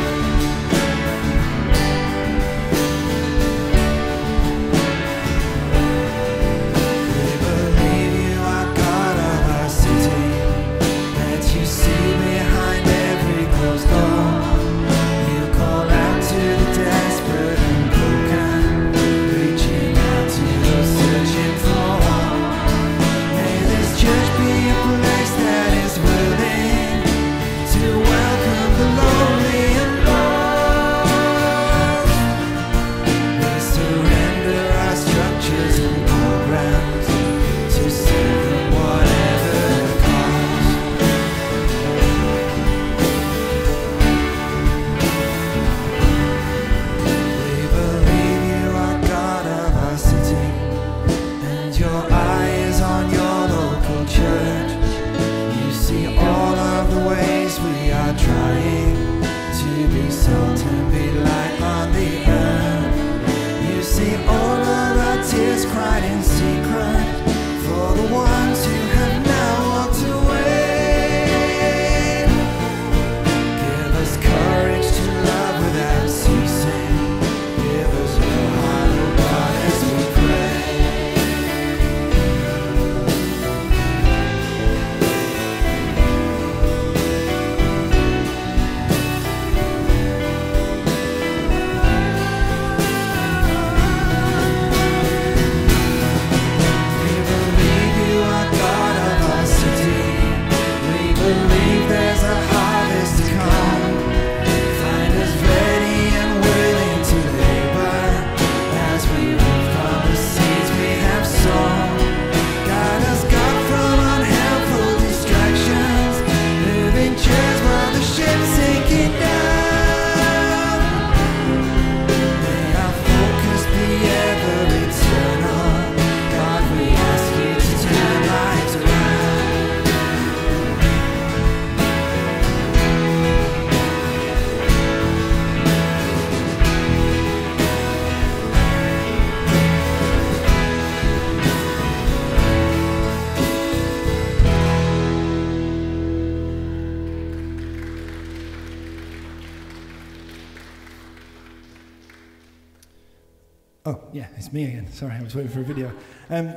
Oh, yeah, it's me again. Sorry, I was waiting for a video.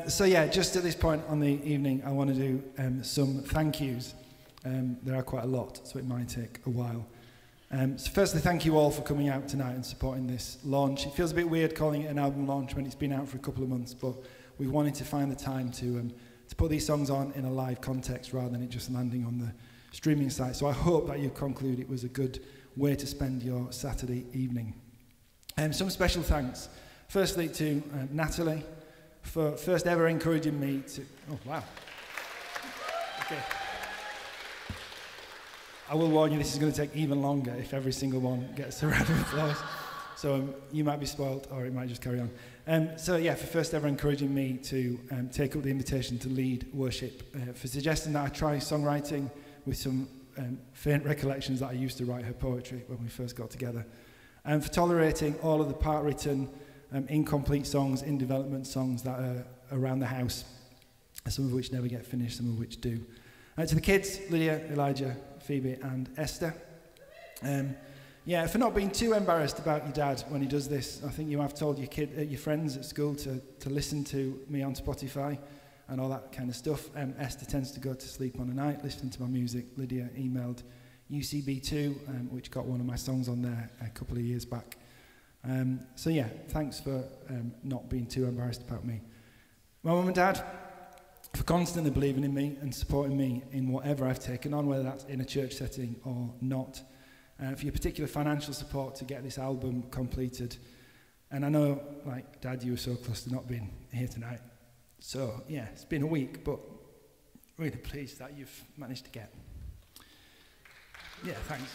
So yeah, just at this point on the evening, I want to do some thank yous. There are quite a lot, so it might take a while. So firstly, thank you all for coming out tonight and supporting this launch. It feels a bit weird calling it an album launch when it's been out for a couple of months, but we wanted to find the time to put these songs on in a live context rather than it just landing on the streaming site. So I hope that you conclude it was a good way to spend your Saturday evening. Some special thanks. Firstly to Natalie for first ever encouraging me to... Oh, wow. Okay. I will warn you, this is going to take even longer if every single one gets a round of applause. So you might be spoilt, or it might just carry on. So yeah, for first ever encouraging me to take up the invitation to lead worship, for suggesting that I try songwriting with some faint recollections that I used to write her poetry when we first got together, and for tolerating all of the part-written, incomplete songs, in development songs that are around the house, some of which never get finished, some of which do. To the kids, Lydia, Elijah, Phoebe and Esther, yeah, for not being too embarrassed about your dad when he does this. I think you have told your friends at school to listen to me on Spotify and all that kind of stuff. Esther tends to go to sleep on a night listening to my music. Lydia emailed UCB2, which got one of my songs on there a couple of years back. So yeah, thanks for not being too embarrassed about me. My mum and dad, for constantly believing in me and supporting me in whatever I've taken on, whether that's in a church setting or not. For your particular financial support to get this album completed. And I know, like, Dad, you were so close to not being here tonight. So, yeah, it's been a week, but really pleased that you've managed to get. Yeah, thanks.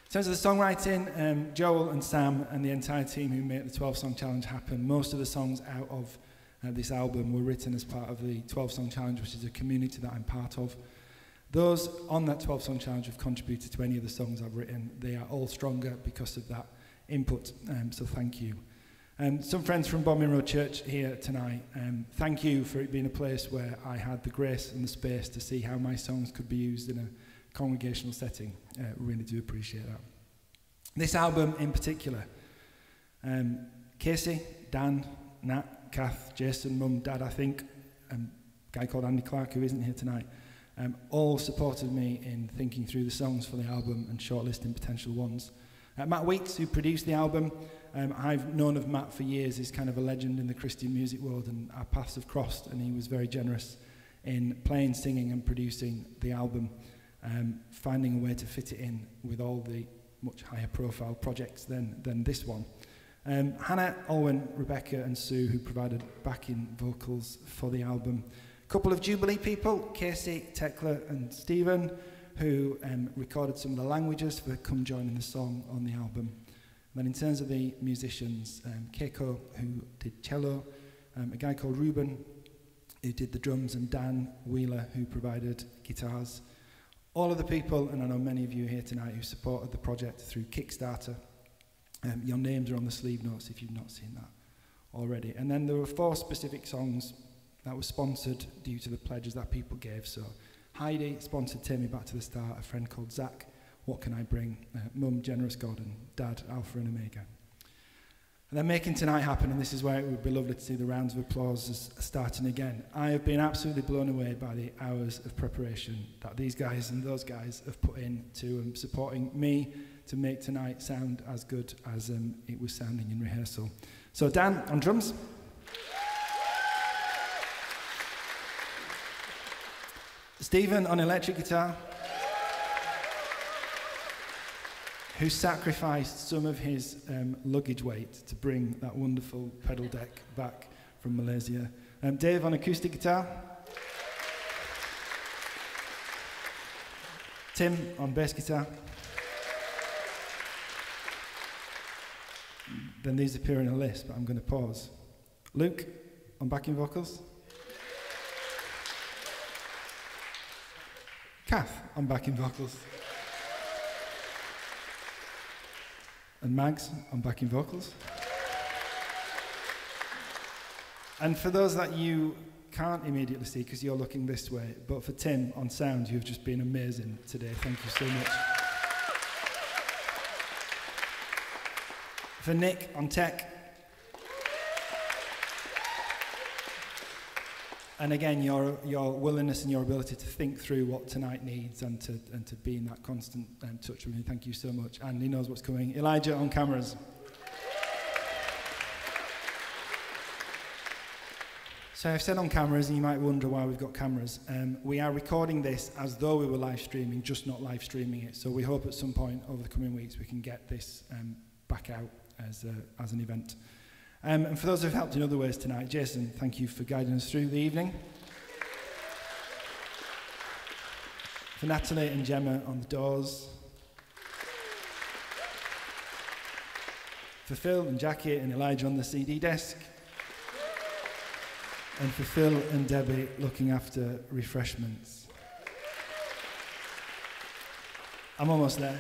In terms of the songwriting, Joel and Sam and the entire team who made the 12-song challenge happen, most of the songs out of this album were written as part of the 12-song challenge, which is a community that I'm part of. Those on that 12-song challenge have contributed to any of the songs I've written. They are all stronger because of that input, so thank you. Some friends from Brackenbury Road Church here tonight, thank you for it being a place where I had the grace and the space to see how my songs could be used in a congregational setting. Really do appreciate that. This album in particular, Casey, Dan, Nat, Cath, Jason, Mum, Dad, I think, a guy called Andy Clark who isn't here tonight, all supported me in thinking through the songs for the album and shortlisting potential ones. Matt Weeks, who produced the album, I've known of Matt for years. He's kind of a legend in the Christian music world, and our paths have crossed, and he was very generous in playing, singing and producing the album, finding a way to fit it in with all the much higher profile projects than this one. Hannah, Olwen, Rebecca and Sue, who provided backing vocals for the album. Couple of Jubilee people, Casey, Tekla and Stephen, who recorded some of the languages for Come Join in the Song on the album. And then in terms of the musicians, Keiko, who did cello, a guy called Ruben, who did the drums, and Dan Wheeler, who provided guitars. All of the people, and I know many of you here tonight, who supported the project through Kickstarter. Your names are on the sleeve notes if you've not seen that already. And then there were 4 specific songs that was sponsored due to the pledges that people gave. So Heidi sponsored Take Me Back to the Start, a friend called Zach, What Can I Bring, Mum, Generous God, and Dad, Alpha and Omega. And then making tonight happen, and this is where it would be lovely to see the rounds of applause starting again. I have been absolutely blown away by the hours of preparation that these guys and those guys have put into supporting me to make tonight sound as good as it was sounding in rehearsal. So Dan on drums. Stephen on electric guitar, who sacrificed some of his luggage weight to bring that wonderful pedal deck back from Malaysia. Dave on acoustic guitar. Tim on bass guitar. Then these appear in a list, but I'm going to pause. Luke on backing vocals. Cath on backing vocals. And Mags on backing vocals. And for those that you can't immediately see because you're looking this way, but for Tim on sound, you've just been amazing today. Thank you so much. For Nick on tech. And again, your willingness and your ability to think through what tonight needs and to be in that constant touch with me. Thank you so much. And he knows what's coming. Elijah on cameras. So I've said on cameras, and you might wonder why we've got cameras. We are recording this as though we were live streaming, just not live streaming it. So we hope at some point over the coming weeks we can get this back out as an event. And for those who have helped in other ways tonight, Jason, thank you for guiding us through the evening. For Natalie and Gemma on the doors. For Phil and Jackie and Elijah on the CD desk. And for Phil and Debbie looking after refreshments. I'm almost there.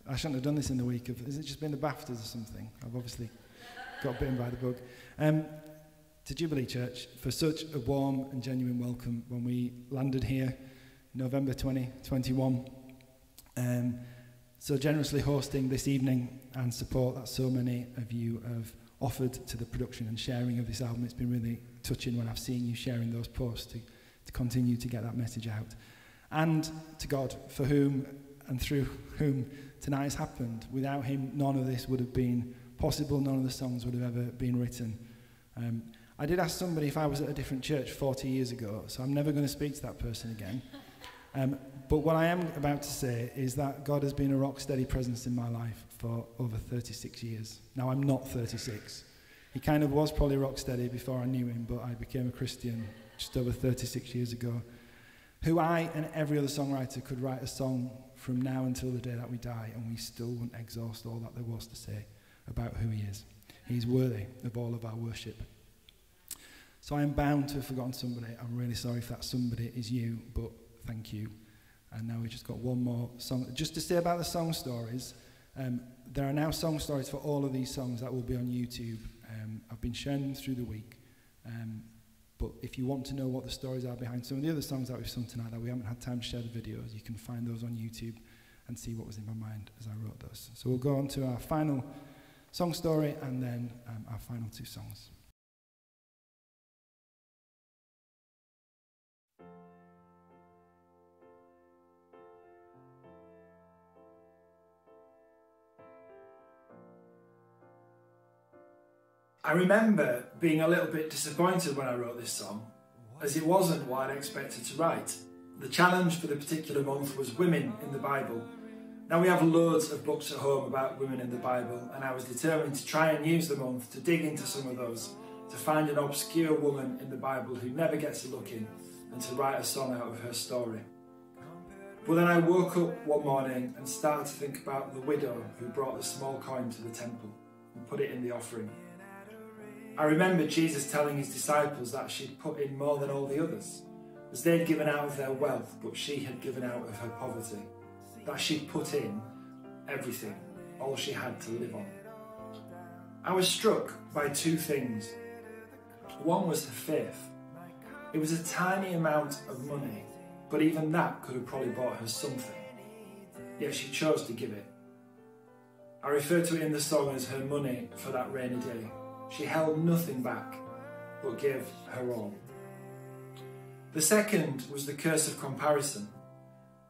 I shouldn't have done this in the week of, has it just been the BAFTAs or something? I've obviously got bitten by the bug. To Jubilee Church for such a warm and genuine welcome when we landed here November 2021. so generously hosting this evening and support that so many of you have offered to the production and sharing of this album. It's been really touching when I've seen you sharing those posts to continue to get that message out. And to God, for whom and through whom tonight has happened. Without him, none of this would have been possible. None of the songs would have ever been written. I did ask somebody if I was at a different church 40 years ago, so I'm never going to speak to that person again. But what I am about to say is that God has been a rock-steady presence in my life for over 36 years. Now, I'm not 36. He kind of was probably rock-steady before I knew him, but I became a Christian just over 36 years ago. Who I and every other songwriter could write a song from now until the day that we die, and we still wouldn't exhaust all that there was to say about who he is. He's worthy of all of our worship. So I am bound to have forgotten somebody. I'm really sorry if that somebody is you, but thank you. And now we've just got one more song. Just to say about the song stories, there are now song stories for all of these songs that will be on YouTube. I've been sharing them through the week. But if you want to know what the stories are behind some of the other songs that we've sung tonight that we haven't had time to share the videos, you can find those on YouTube and see what was in my mind as I wrote those. So we'll go on to our final song story and then our final two songs. I remember being a little bit disappointed when I wrote this song, as it wasn't what I'd expected to write. The challenge for the particular month was women in the Bible. Now, we have loads of books at home about women in the Bible, and I was determined to try and use the month to dig into some of those, to find an obscure woman in the Bible who never gets a look in, and to write a song out of her story. But then I woke up one morning and started to think about the widow who brought the small coin to the temple and put it in the offering. I remember Jesus telling his disciples that she'd put in more than all the others, as they'd given out of their wealth, but she had given out of her poverty. That she'd put in everything, all she had to live on. I was struck by two things. One was her faith. It was a tiny amount of money, but even that could have probably bought her something. Yet she chose to give it. I refer to it in the song as her money for that rainy day. She held nothing back, but gave her all. The second was the curse of comparison,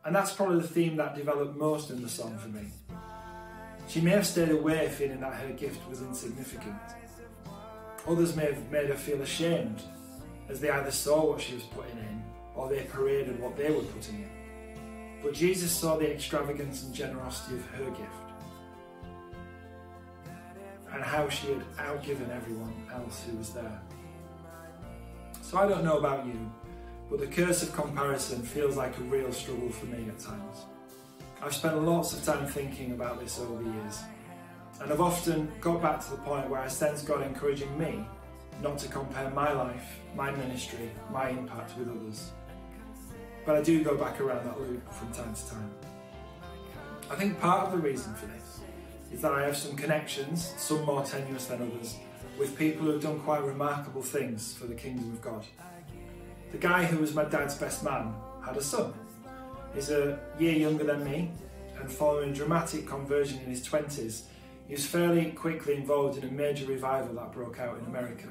and that's probably the theme that developed most in the song for me. She may have stayed away feeling that her gift was insignificant. Others may have made her feel ashamed, as they either saw what she was putting in, or they paraded what they were putting in. But Jesus saw the extravagance and generosity of her gift, and how she had outgiven everyone else who was there. So I don't know about you, but the curse of comparison feels like a real struggle for me at times. I've spent lots of time thinking about this over the years, and I've often got back to the point where I sense God encouraging me not to compare my life, my ministry, my impact with others. But I do go back around that loop from time to time. I think part of the reason for this is that I have some connections, some more tenuous than others, with people who have done quite remarkable things for the kingdom of God. The guy who was my dad's best man had a son. He's a year younger than me, and following a dramatic conversion in his 20s, he was fairly quickly involved in a major revival that broke out in America.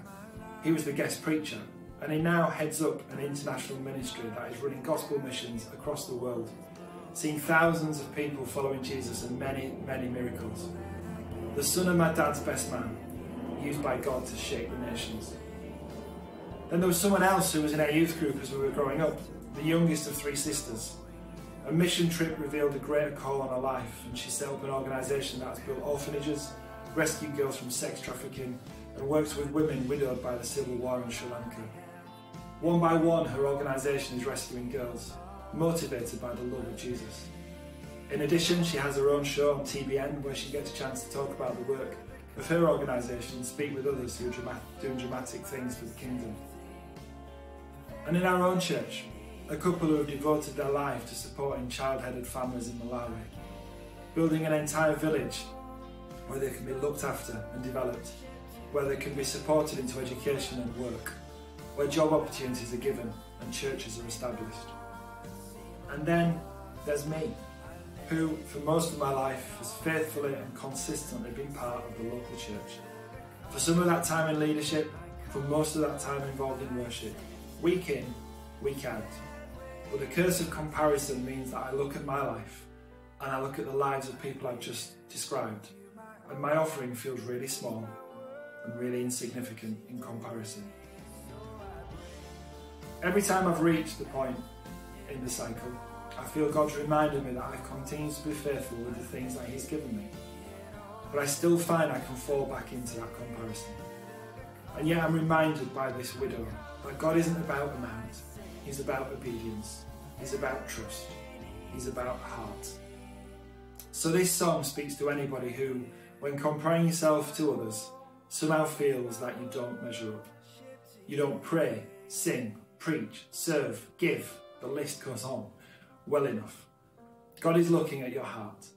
He was the guest preacher, and he now heads up an international ministry that is running gospel missions across the world, seeing thousands of people following Jesus and many, many miracles. The son of my dad's best man, used by God to shake the nations. Then there was someone else who was in our youth group as we were growing up, the youngest of three sisters. A mission trip revealed a greater call on her life, and she set up an organisation that has built orphanages, rescued girls from sex trafficking, and works with women widowed by the civil war in Sri Lanka. One by one, her organisation is rescuing girls, motivated by the love of Jesus. In addition, she has her own show on TBN where she gets a chance to talk about the work of her organisation and speak with others who are doing dramatic things for the kingdom. And in our own church, a couple who have devoted their life to supporting child-headed families in Malawi, building an entire village where they can be looked after and developed, where they can be supported into education and work, where job opportunities are given and churches are established. And then there's me. who, for most of my life, has faithfully and consistently been part of the local church. For some of that time in leadership, for most of that time involved in worship, week in, week out. But the curse of comparison means that I look at my life and I look at the lives of people I've just described, and my offering feels really small and really insignificant in comparison. Every time I've reached the point in the cycle, I feel God's reminded me that I continue to be faithful with the things that He's given me. But I still find I can fall back into that comparison. And yet I'm reminded by this widow that God isn't about amount, He's about obedience, He's about trust, He's about heart. So this song speaks to anybody who, when comparing yourself to others, somehow feels that you don't measure up. You don't pray, sing, preach, serve, give, the list goes on, well enough. God is looking at your heart.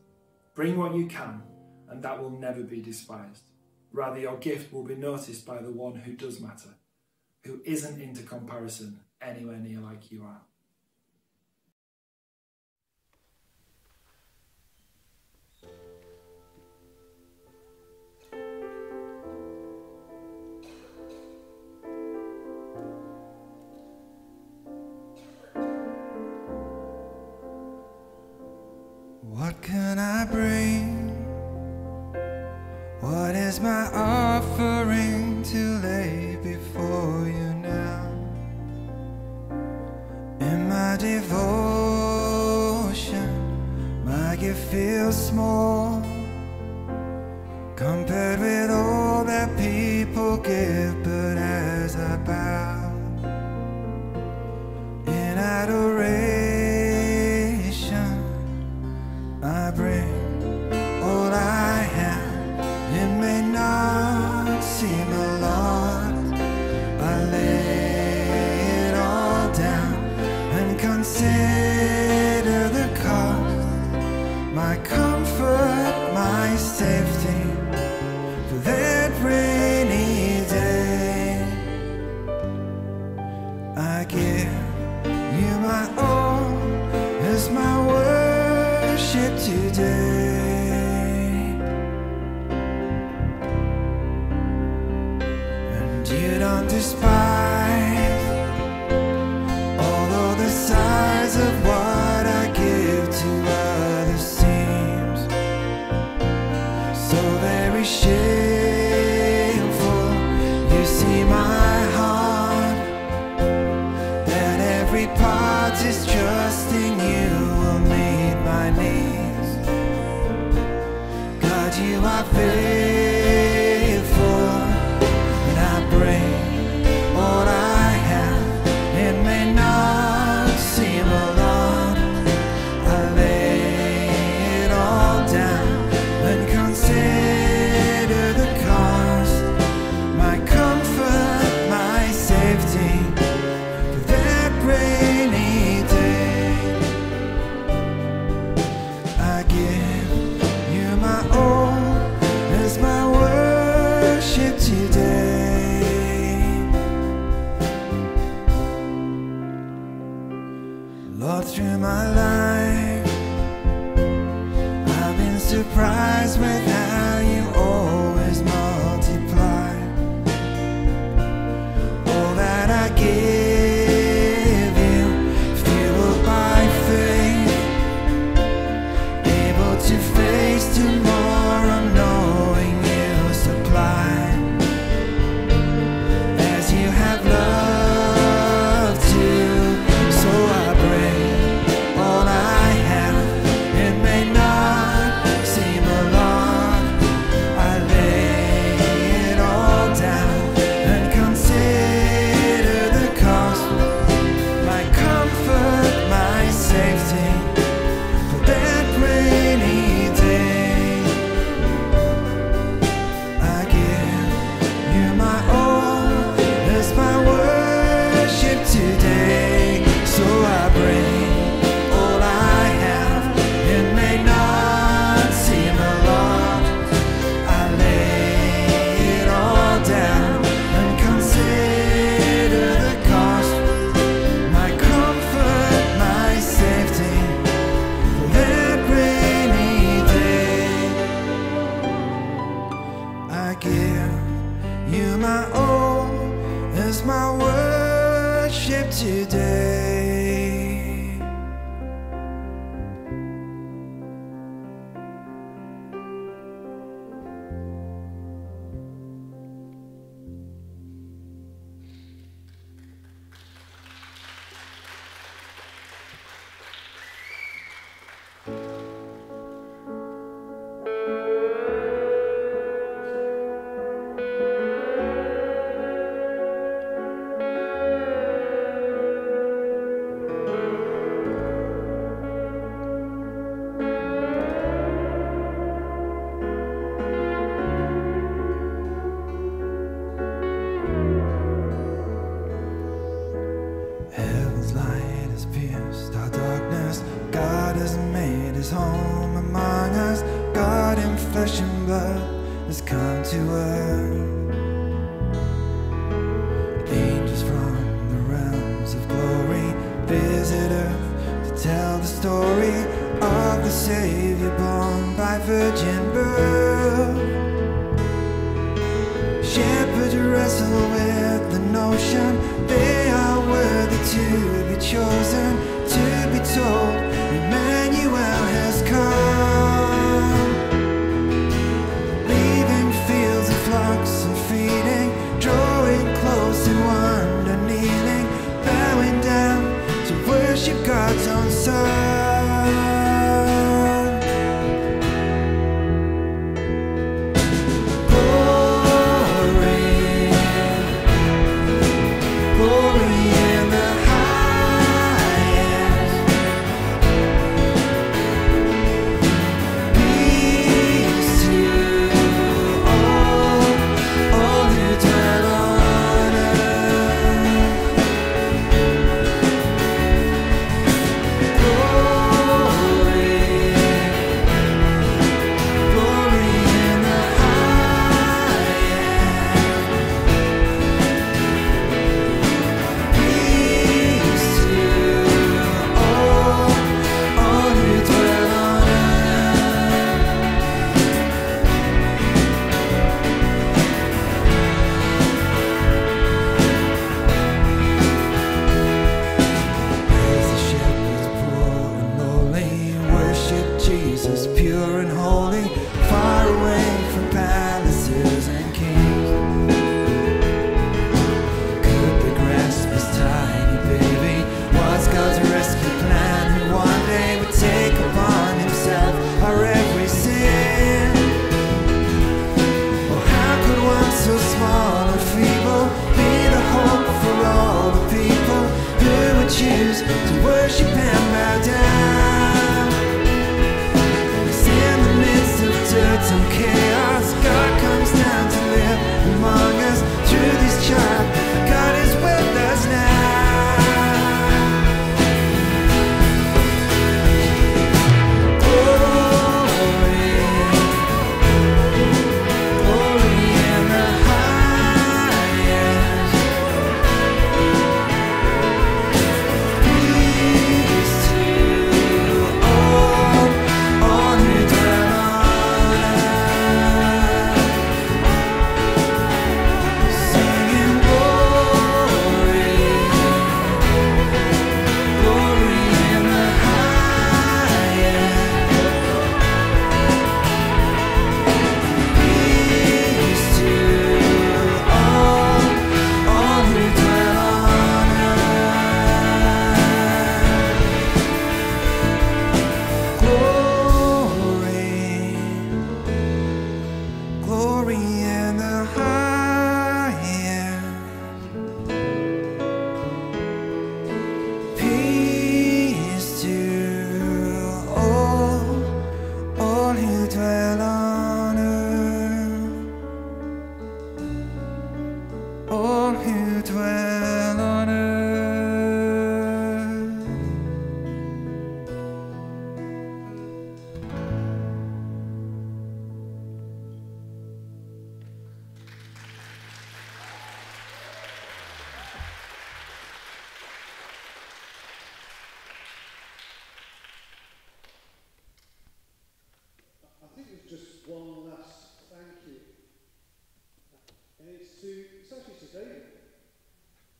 Bring what you can, and that will never be despised. Rather, your gift will be noticed by the one who does matter, who isn't into comparison anywhere near like you are. What can I bring? What is my offering to lay before you now? In my devotion, my gift feels small compared with all that people give. But as I bow in adoration, I bring all I have. It may not seem a lot. I lay it all down and consider the cost. My comfort, my safety for that rainy day. I give you my all as my worship today. And you don't despise, although the size of what I give to others seems so very shameful. You see my heart, that every part is trusting you will meet my needs. God, you are faithful, and I bring all I have. It may not seem a lot. I lay it all down and consider the cost. My comfort, my safety for that rainy day. I give you my all as my worship today. Lord, through my life, I've been surprised with how you always multiply all that I give you, fueled by faith, able to face tomorrow knowing you'll supply as you have loved to. So I bring all I have. It may not seem a lot. our darkness, God has made his home among us. God in flesh and blood has come to earth. Angels from the realms of glory visit earth to tell the story of the Savior born by virgin birth. Shepherds wrestle with the notion they are worthy to be chosen, to be told Emmanuel has come. Leaving fields of flocks and feeding, drawing close in wonder, kneeling, bowing down to worship God's own Son.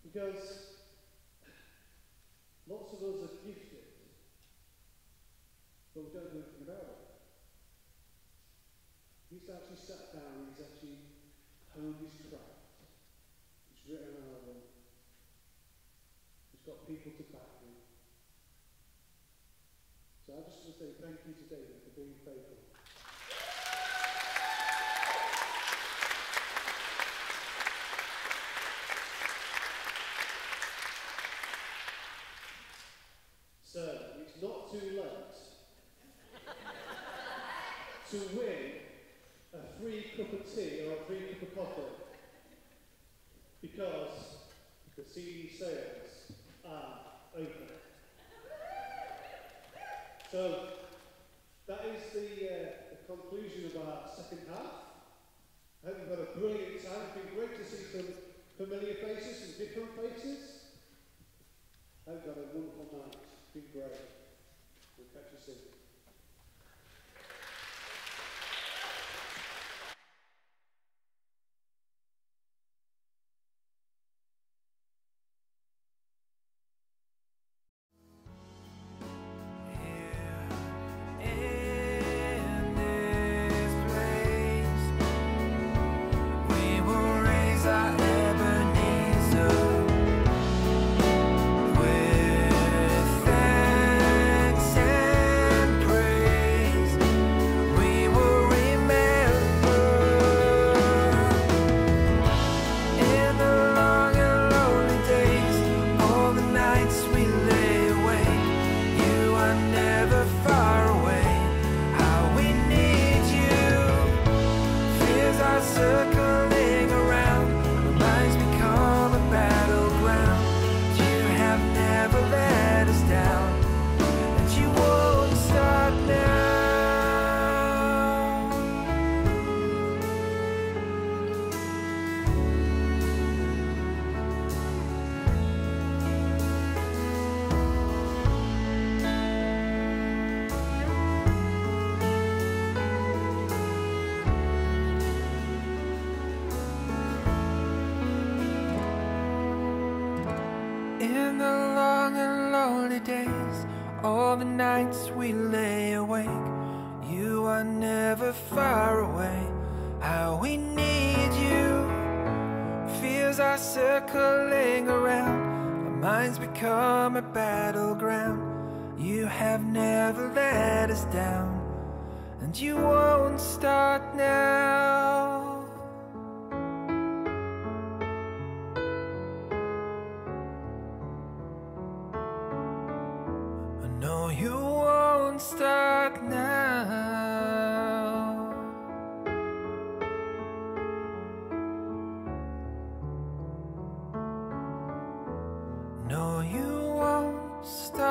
Because lots of us are gifted, but we don't know anything about it. He's actually sat down, he's actually honed his craft. He's written an album. He's got people to back him. So I just want to say thank you to David for being faithful. So, it's not too late to win a free cup of tea or a free cup of coffee, because the CD sales are open. So that is the conclusion of our second half. I hope you've got a brilliant time. It's been great to see some familiar faces and different faces. I hope you've got a wonderful night. It's been great. We'll catch you soon. In this place, we will raise our Ebenezer with thanks and praise. We will remember in the long and lonely days, all the nights we lay awake. You are never far away. How we need you. Fears are circling around. Our minds become a battleground. You have never let us down, and you won't start now. In the long and lonely days, all the nights we lay awake, you are never far away. How we need you. Fears are circling around. Our minds become a battleground. You have never let us down, and you won't start now. No, you won't start now. No, you won't start.